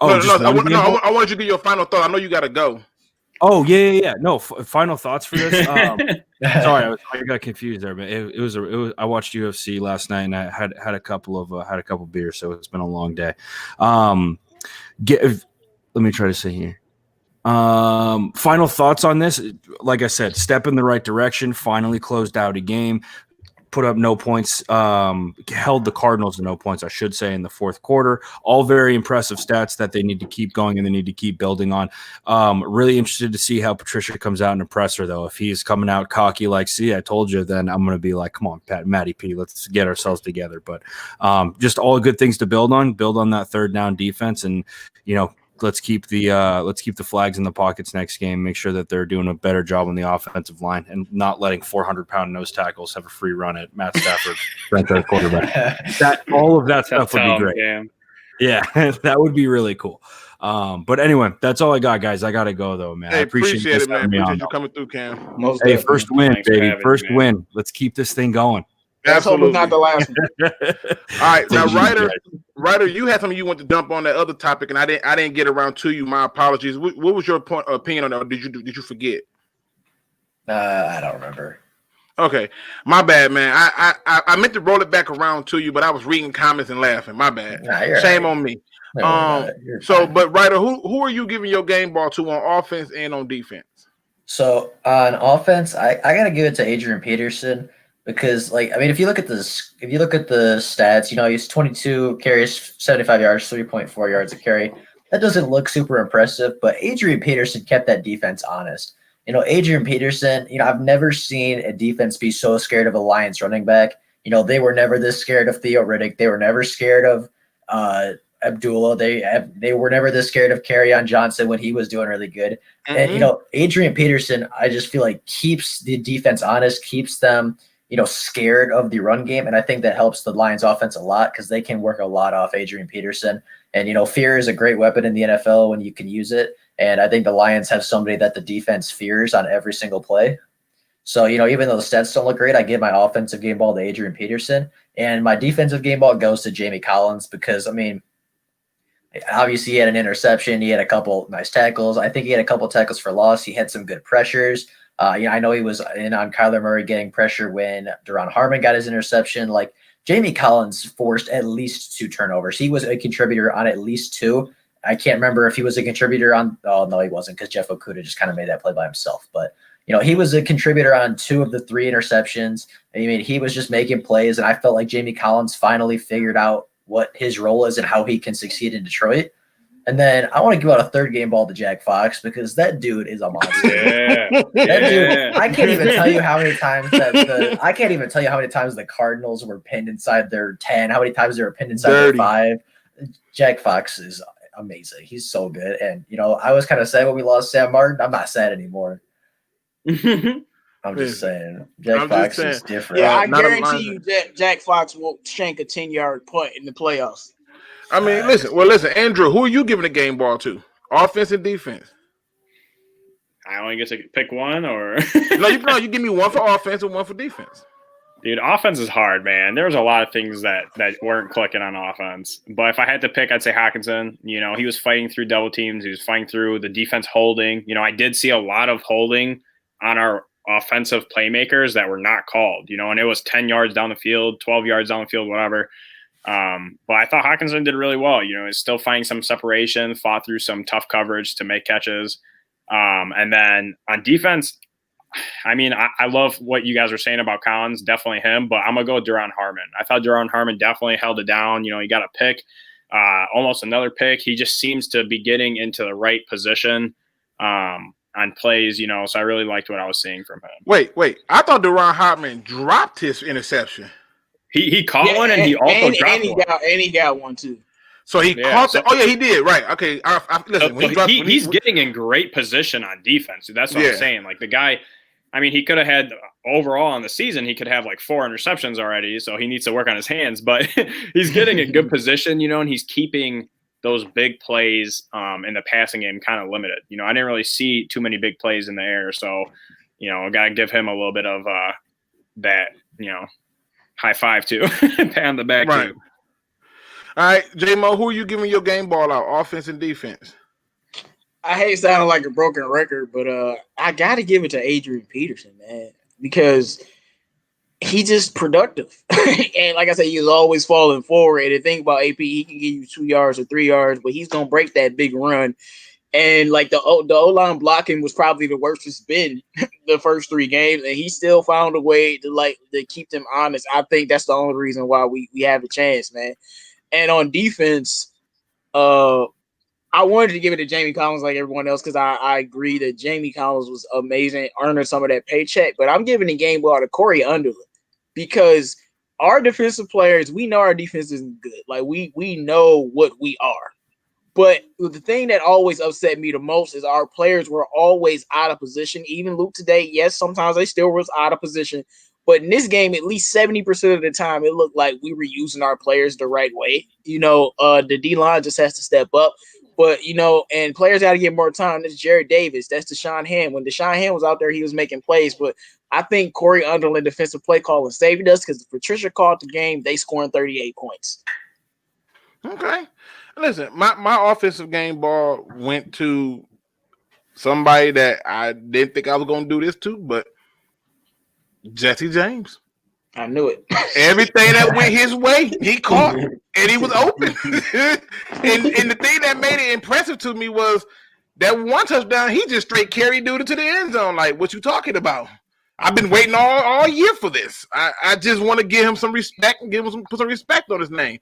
Oh, I wanted you to get your final thought. I know you got to go. Oh, yeah. No, final thoughts for this. Sorry, I got confused there, but it was. I watched UFC last night, and I had a couple beers, so it's been a long day. Let me try to say here. Final thoughts on this. Like I said, step in the right direction. Finally closed out a game. Put up no points, held the Cardinals to no points, I should say, in the fourth quarter. All very impressive stats that they need to keep going and they need to keep building on. Really interested to see how Patricia comes out in a presser, though. If he's coming out cocky like, see, I told you, then I'm going to be like, come on, Matty P, let's get ourselves together. But just all good things to build on that third down defense, and, let's keep the flags in the pockets next game. Make sure that they're doing a better job on the offensive line and not letting 400-pound nose tackles have a free run at Matt Stafford, right there, quarterback. All of that stuff would be great. Yeah, that would be really cool. But anyway, that's all I got, guys. I gotta go though, man. Hey, I appreciate it, man. Appreciate you coming through, Cam. Hey, first win, baby. First win. Let's keep this thing going. Absolutely not the last one. All right, now Ryder, you had something you want to dump on that other topic, and I didn't get around to you. My apologies. What was your opinion on that? Or did you forget? I don't remember. Okay, my bad, man. I meant to roll it back around to you, but I was reading comments and laughing. My bad. Shame on me. But Ryder, who are you giving your game ball to on offense and on defense? So on offense, I gotta give it to Adrian Peterson. Because, if you look at the stats, he's 22 carries, 75 yards, 3.4 yards a carry. That doesn't look super impressive, but Adrian Peterson kept that defense honest. Adrian Peterson, I've never seen a defense be so scared of a Lions running back. They were never this scared of Theo Riddick. They were never scared of Abdullah. They were never this scared of Kerryon Johnson when he was doing really good. Mm-hmm. And, Adrian Peterson, I just feel like keeps the defense honest, keeps them scared of the run game. And I think that helps the Lions offense a lot because they can work a lot off Adrian Peterson. And, fear is a great weapon in the NFL when you can use it. And I think the Lions have somebody that the defense fears on every single play. So, even though the stats don't look great, I give my offensive game ball to Adrian Peterson. And my defensive game ball goes to Jamie Collins because, obviously he had an interception. He had a couple nice tackles. I think he had a couple tackles for loss. He had some good pressures. I know he was in on Kyler Murray getting pressure when Duron Harmon got his interception. Jamie Collins forced at least 2 turnovers. He was a contributor on at least 2. I can't remember if he was a contributor on – oh, no, he wasn't because Jeff Okudah just kind of made that play by himself. But, he was a contributor on 2 of the 3 interceptions. He was just making plays, and I felt like Jamie Collins finally figured out what his role is and how he can succeed in Detroit. And then I want to give out a third game ball to Jack Fox because that dude is a monster. Dude, I can't even tell you how many times the Cardinals were pinned inside their 10, how many times they were pinned inside their 5. Jack Fox is amazing. He's so good. And I was kind of sad when we lost Sam Martin. I'm not sad anymore. I'm just saying. Jack Fox is different. Yeah, I guarantee you Jack Fox won't shank a 10-yard punt in the playoffs. Listen, Andrew, who are you giving the game ball to? Offense and defense? I only get to pick one, or No, you give me one for offense and one for defense. Dude, offense is hard, man. There was a lot of things that weren't clicking on offense. But if I had to pick, I'd say Hawkinson. He was fighting through double teams. He was fighting through the defense holding. I did see a lot of holding on our offensive playmakers that were not called, and it was 10 yards down the field, 12 yards down the field, whatever. But I thought Hawkinson did really well. He's still finding some separation, fought through some tough coverage to make catches. And then on defense, I mean, I love what you guys are saying about Collins, definitely him, but I'm going to go with Duron Harmon. I thought Duron Harmon definitely held it down. You know, he got a pick, almost another pick. He just seems to be getting into the right position on plays, you know, so I really liked what I was seeing from him. Wait. I thought Duron Harmon dropped his interception. He caught one, and he also dropped one. And he got one, too. So he caught that. Oh, yeah, he did. Right. Okay. Listen, he's getting in great position on defense. That's what I'm saying. Like, the guy, I mean, he could have had overall on the season, he could have like 4 interceptions already. So he needs to work on his hands, but he's getting in good position, you know, and he's keeping those big plays in the passing game kind of limited. You know, I didn't really see too many big plays in the air. So, you know, I got to give him a little bit of that, you know, high five too, pat on the back too. All right, J-Mo, who are you giving your game ball out, offense and defense? I hate sounding like a broken record, but I got to give it to Adrian Peterson, man, because he's just productive. And like I said, he was always falling forward. And the thing about AP, he can give you 2 yards or 3 yards, but he's going to break that big run. And like the O-line blocking was probably the worst it's been the first 3 games, and he still found a way to keep them honest. I think that's the only reason why we have a chance, man. And on defense, I wanted to give it to Jamie Collins like everyone else because I agree that Jamie Collins was amazing, earning some of that paycheck. But I'm giving the game ball to Corey Underwood because our defensive players, we know our defense isn't good. Like we know what we are. But the thing that always upset me the most is our players were always out of position. Even Luke today, yes, sometimes they still was out of position. But in this game, at least 70% of the time, it looked like we were using our players the right way. You know, the D-line just has to step up. But, you know, and players got to get more time. That's Jared Davis. That's Deshaun Hand. When Deshaun Hand was out there, he was making plays. But I think Corey Underwood defensive play calling saved us because Patricia called the game. They scoring 38 points. Okay. Listen, my offensive game ball went to somebody that I didn't think I was going to do this to, but Jesse James. I knew it. Everything that went his way, he caught, and he was open. and the thing that made it impressive to me was that one touchdown, he just straight carried dude into the end zone. Like, what you talking about? I've been waiting all year for this. I just want to give him some respect and put some respect on his name.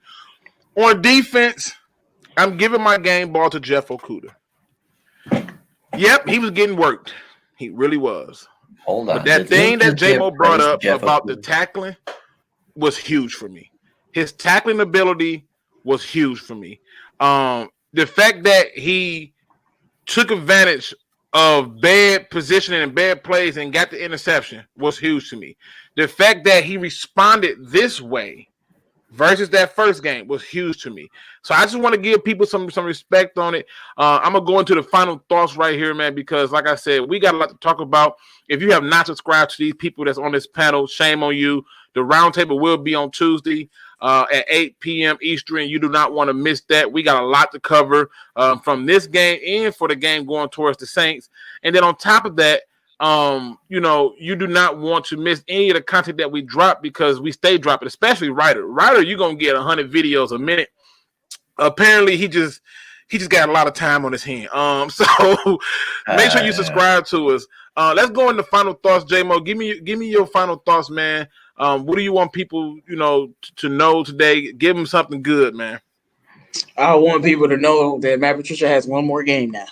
On defense, I'm giving my game ball to Jeff Okudah. Yep, he was getting worked. He really was. Hold on. But that thing that J-Mo brought up about the tackling was huge for me. His tackling ability was huge for me. The fact that he took advantage of bad positioning and bad plays and got the interception was huge to me. The fact that he responded this way versus that first game was huge to me. So I just want to give people some respect on it. I'm going to go into the final thoughts right here, man, because like I said, we got a lot to talk about. If you have not subscribed to these people that's on this panel, shame on you. The roundtable will be on Tuesday at 8 p.m. Eastern. You do not want to miss that. We got a lot to cover from this game and for the game going towards the Saints. And then on top of that, you know, you do not want to miss any of the content that we drop because we stay dropping, especially Ryder, you're going to get 100 videos a minute. Apparently he just got a lot of time on his hand. So make sure you subscribe to us. Let's go into final thoughts. J-Mo, give me your final thoughts, man. What do you want people, you know, to know today? Give them something good, man. I want people to know that Matt Patricia has one more game now.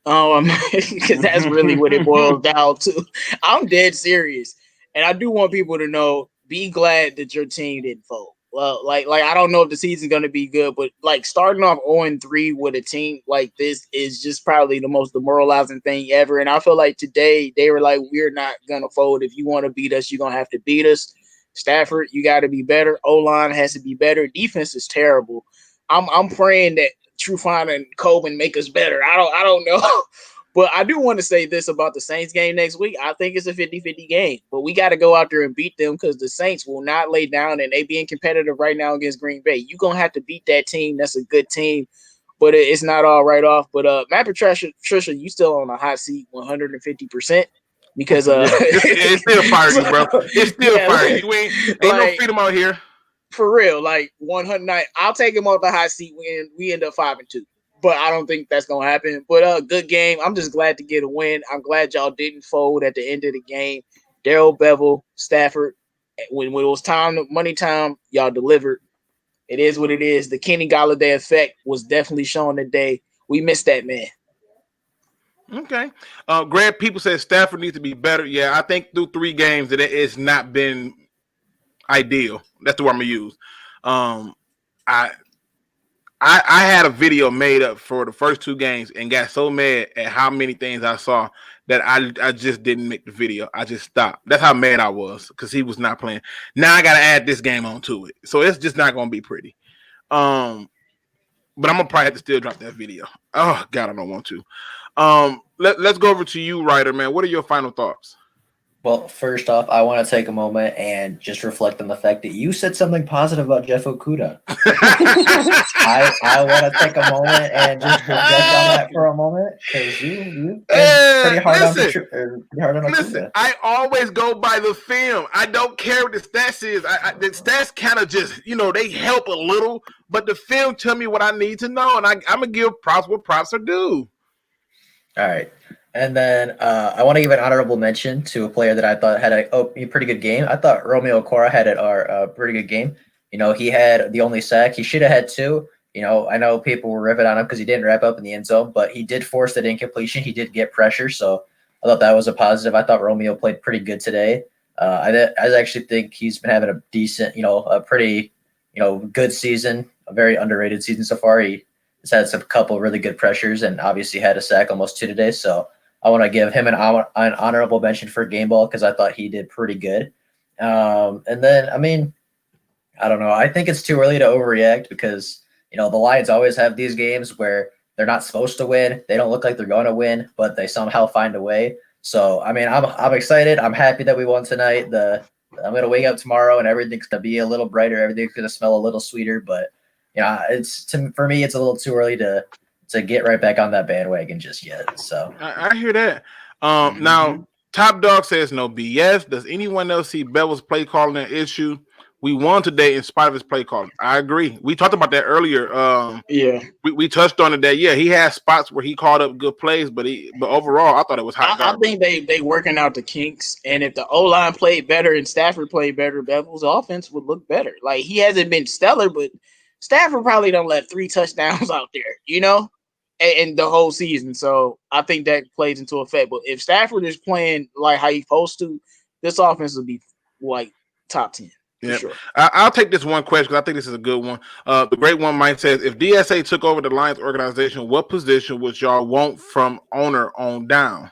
Because that's really what it boils down to. I'm dead serious, and I do want people to know: be glad that your team didn't fold. Well, like I don't know if the season's gonna be good, but like starting off 0-3 with a team like this is just probably the most demoralizing thing ever. And I feel like today they were like, we're not gonna fold. If you want to beat us, you're gonna have to beat us. Stafford, you got to be better. O-line has to be better. Defense is terrible. I'm praying that Trufant and Coben make us better. I don't know. But I do want to say this about the Saints game next week. I think it's a 50-50 game. But we got to go out there and beat them because the Saints will not lay down, and they being competitive right now against Green Bay. You're going to have to beat that team. That's a good team. But it's not all right off. But Matt Patricia, you still on a hot seat 150%. Because it's still firing, bro. It's still firing. You ain't no freedom out here. For real, like 100. I'll take him off the hot seat when we end up 5-2. but I don't think that's gonna happen. But good game. I'm just glad to get a win. I'm glad y'all didn't fold at the end of the game. Daryl Bevel, Stafford, when it was money time, y'all delivered. It is what it is. The Kenny Golladay effect was definitely shown today. We missed that man. Okay. Greg, people say Stafford needs to be better. Yeah, I think through 3 games that it's not been ideal. That's the word I'm gonna use. I had a video made up for the first 2 games and got so mad at how many things I saw that I just didn't make the video. I just stopped. That's how mad I was because he was not playing. Now I gotta add this game onto it, so it's just not gonna be pretty. But I'm gonna probably have to still drop that video. Oh God, I don't want to. Let's go over to you, Ryder, man. What are your final thoughts? Well, first off, I want to take a moment and just reflect on the fact that you said something positive about Jeff Okudah. I want to take a moment and just reflect on that for a moment because you've been pretty hard on Okudah. Listen, I always go by the film. I don't care what the stats is. The stats kind of just, they help a little, but the film tell me what I need to know, and I'm going to give props what props are due. All right. And then I want to give an honorable mention to a player that I thought had a pretty good game. I thought Romeo Okoro had a pretty good game. He had the only sack. He should have had 2. I know people were ripping on him because he didn't wrap up in the end zone, but he did force that incompletion. He did get pressure, so I thought that was a positive. I thought Romeo played pretty good today. I actually think he's been having a decent, a pretty, good season, a very underrated season so far. He has had a couple really good pressures and obviously had a sack, almost 2 today, so I want to give him an honorable mention for game ball because I thought he did pretty good. And then, I don't know. I think it's too early to overreact because, the Lions always have these games where they're not supposed to win. They don't look like they're going to win, but they somehow find a way. So, I'm excited. I'm happy that we won tonight. I'm going to wake up tomorrow and everything's going to be a little brighter. Everything's going to smell a little sweeter. But, for me, it's a little too early to get right back on that bandwagon just yet. So I hear that. Now, Top Dog says no BS. Does anyone else see Bevel's play calling an issue? We won today in spite of his play calling. I agree. We talked about that earlier. We touched on it that he had spots where he called up good plays, but overall I thought it was hot. I think they working out the kinks, and if the O-line played better and Stafford played better, Bevel's offense would look better. Like he hasn't been stellar, but Stafford probably don't let 3 touchdowns out there, and the whole season. So I think that plays into effect. But if Stafford is playing like how he's supposed to, this offense will be like top 10. Yeah, sure. I'll take this one question because I think this is a good one. The great one might says, if DSA took over the Lions organization, what position would y'all want from owner on down?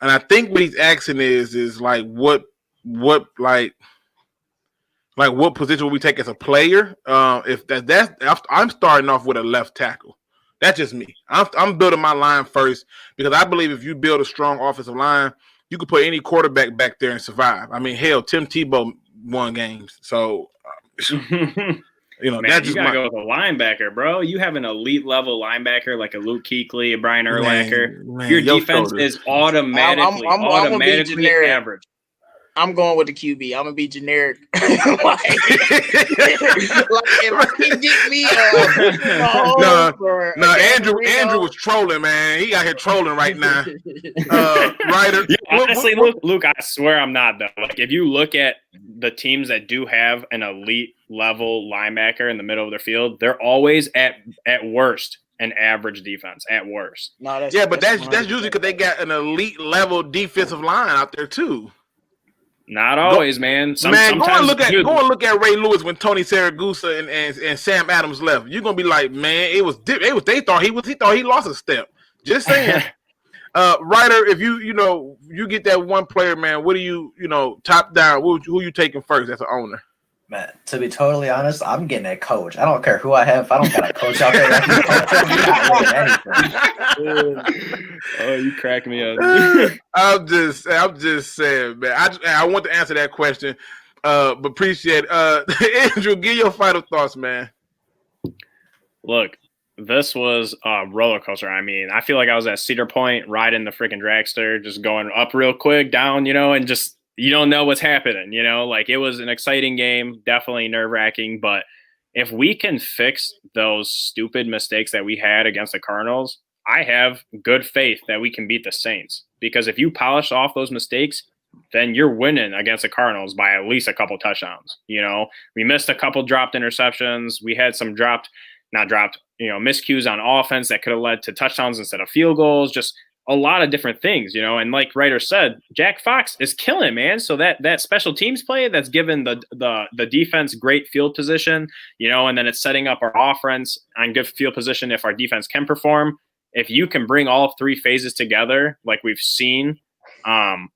And I think what he's asking is like what position would we take as a player? If that's I'm starting off with a left tackle. That's just me. I'm building my line first because I believe if you build a strong offensive line, you can put any quarterback back there and survive. Hell, Tim Tebow won games. So, Man, that's you gotta go with a linebacker, bro. You have an elite level linebacker like a Luke Kuechly, a Brian Urlacher. Your defense is automatically average. I'm going with the QB. I'm gonna be generic. like if I can get me Andrew was trolling, man. He out here trolling right now. Ryder. Yeah, honestly, Luke, I swear I'm not though. Like if you look at the teams that do have an elite level linebacker in the middle of their field, they're always at worst an average defense at worst. No, that's usually because they got an elite level defensive line out there too. Not always, man. Go and look at Ray Lewis when Tony Saragusa and Sam Adams left. You're gonna be like, man, they thought he lost a step. Just saying. Ryder, if you get that one player, man, what do you top down? Who you taking first as an owner? Man, to be totally honest, I'm getting a coach. I don't care who I have. If I don't got a coach out there that can coach, I'm not winning anything. Oh, you crack me up. I'm just saying, man. I want to answer that question, but appreciate it. Andrew, give your final thoughts, man. Look, this was a roller coaster. I feel like I was at Cedar Point riding the freaking dragster, just going up real quick, down, and just you don't know what's happening, like it was an exciting game, definitely nerve-wracking, but if we can fix those stupid mistakes that we had against the Cardinals, I have good faith that we can beat the Saints. Because if you polish off those mistakes, then you're winning against the Cardinals by at least a couple touchdowns. We missed a couple dropped interceptions. We had some miscues on offense that could have led to touchdowns instead of field goals. Just a lot of different things, and like Writer said, Jack Fox is killing, man. So that special teams play that's given the defense great field position, and then it's setting up our offense on good field position if our defense can perform. If you can bring all three phases together, like we've seen, I'm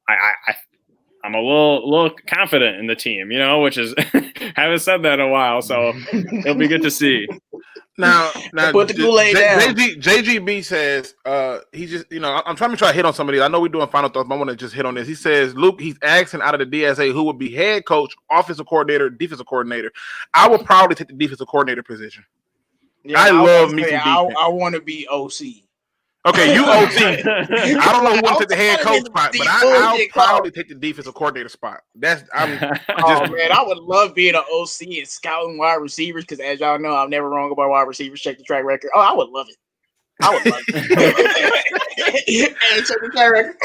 a little confident in the team, which is haven't said that in a while, so it'll be good to see. Now put the Kool-Aid down. JGB says he just I'm trying to hit on some of these. I know we're doing final thoughts, but I want to just hit on this. He says, Luke, he's asking out of the DSA who would be head coach, offensive coordinator, defensive coordinator. I would probably take the defensive coordinator position. Yeah, I love me some defense. I want to be OC. Okay, you OC. I don't know who wants to take the head coach spot, but I'll probably take the defensive coordinator spot. Man, I would love being an OC and scouting wide receivers because, as y'all know, I'm never wrong about wide receivers. Check the track record. Oh, I would love it. Check the track record.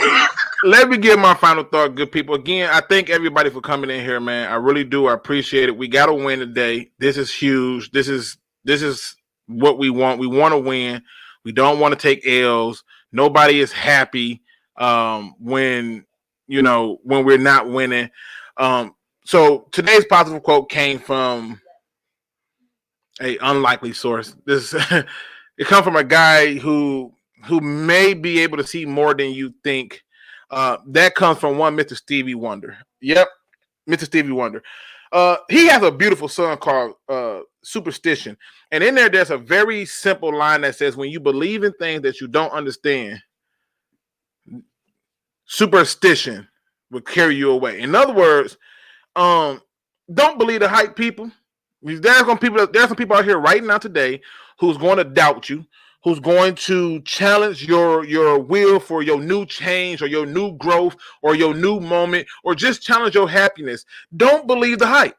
Let me give my final thought, good people. Again, I thank everybody for coming in here, man. I really do. I appreciate it. We got to win today. This is huge. This is what we want. We want to win. We don't want to take L's. Nobody is happy when we're not winning. So today's positive quote came from a unlikely source. It comes from a guy who may be able to see more than you think. That comes from one Mr. Stevie Wonder. Yep, Mr. Stevie Wonder. He has a beautiful song called Superstition. And in there's a very simple line that says, when you believe in things that you don't understand, superstition will carry you away. In other words, don't believe the hype, people. There's some people out here right now today who's going to doubt you, who's going to challenge your will for your new change or your new growth or your new moment or just challenge your happiness. Don't believe the hype.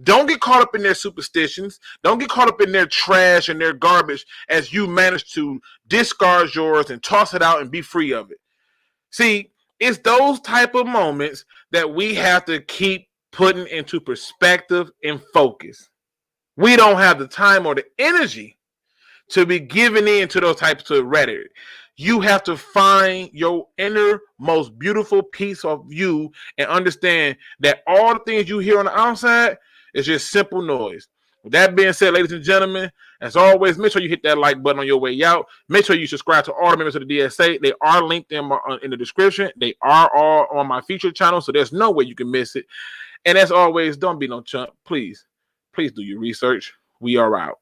Don't get caught up in their superstitions. Don't get caught up in their trash and their garbage as you manage to discard yours and toss it out and be free of it. See, it's those type of moments that we have to keep putting into perspective and focus. We don't have the time or the energy to be giving in to those types of rhetoric. You have to find your inner, most beautiful piece of you and understand that all the things you hear on the outside is just simple noise. With that being said, ladies and gentlemen, as always, make sure you hit that like button on your way out. Make sure you subscribe to all the members of the DSA. They are linked in the description. They are all on my featured channel, so there's no way you can miss it. And as always, don't be no chump. Please do your research. We are out.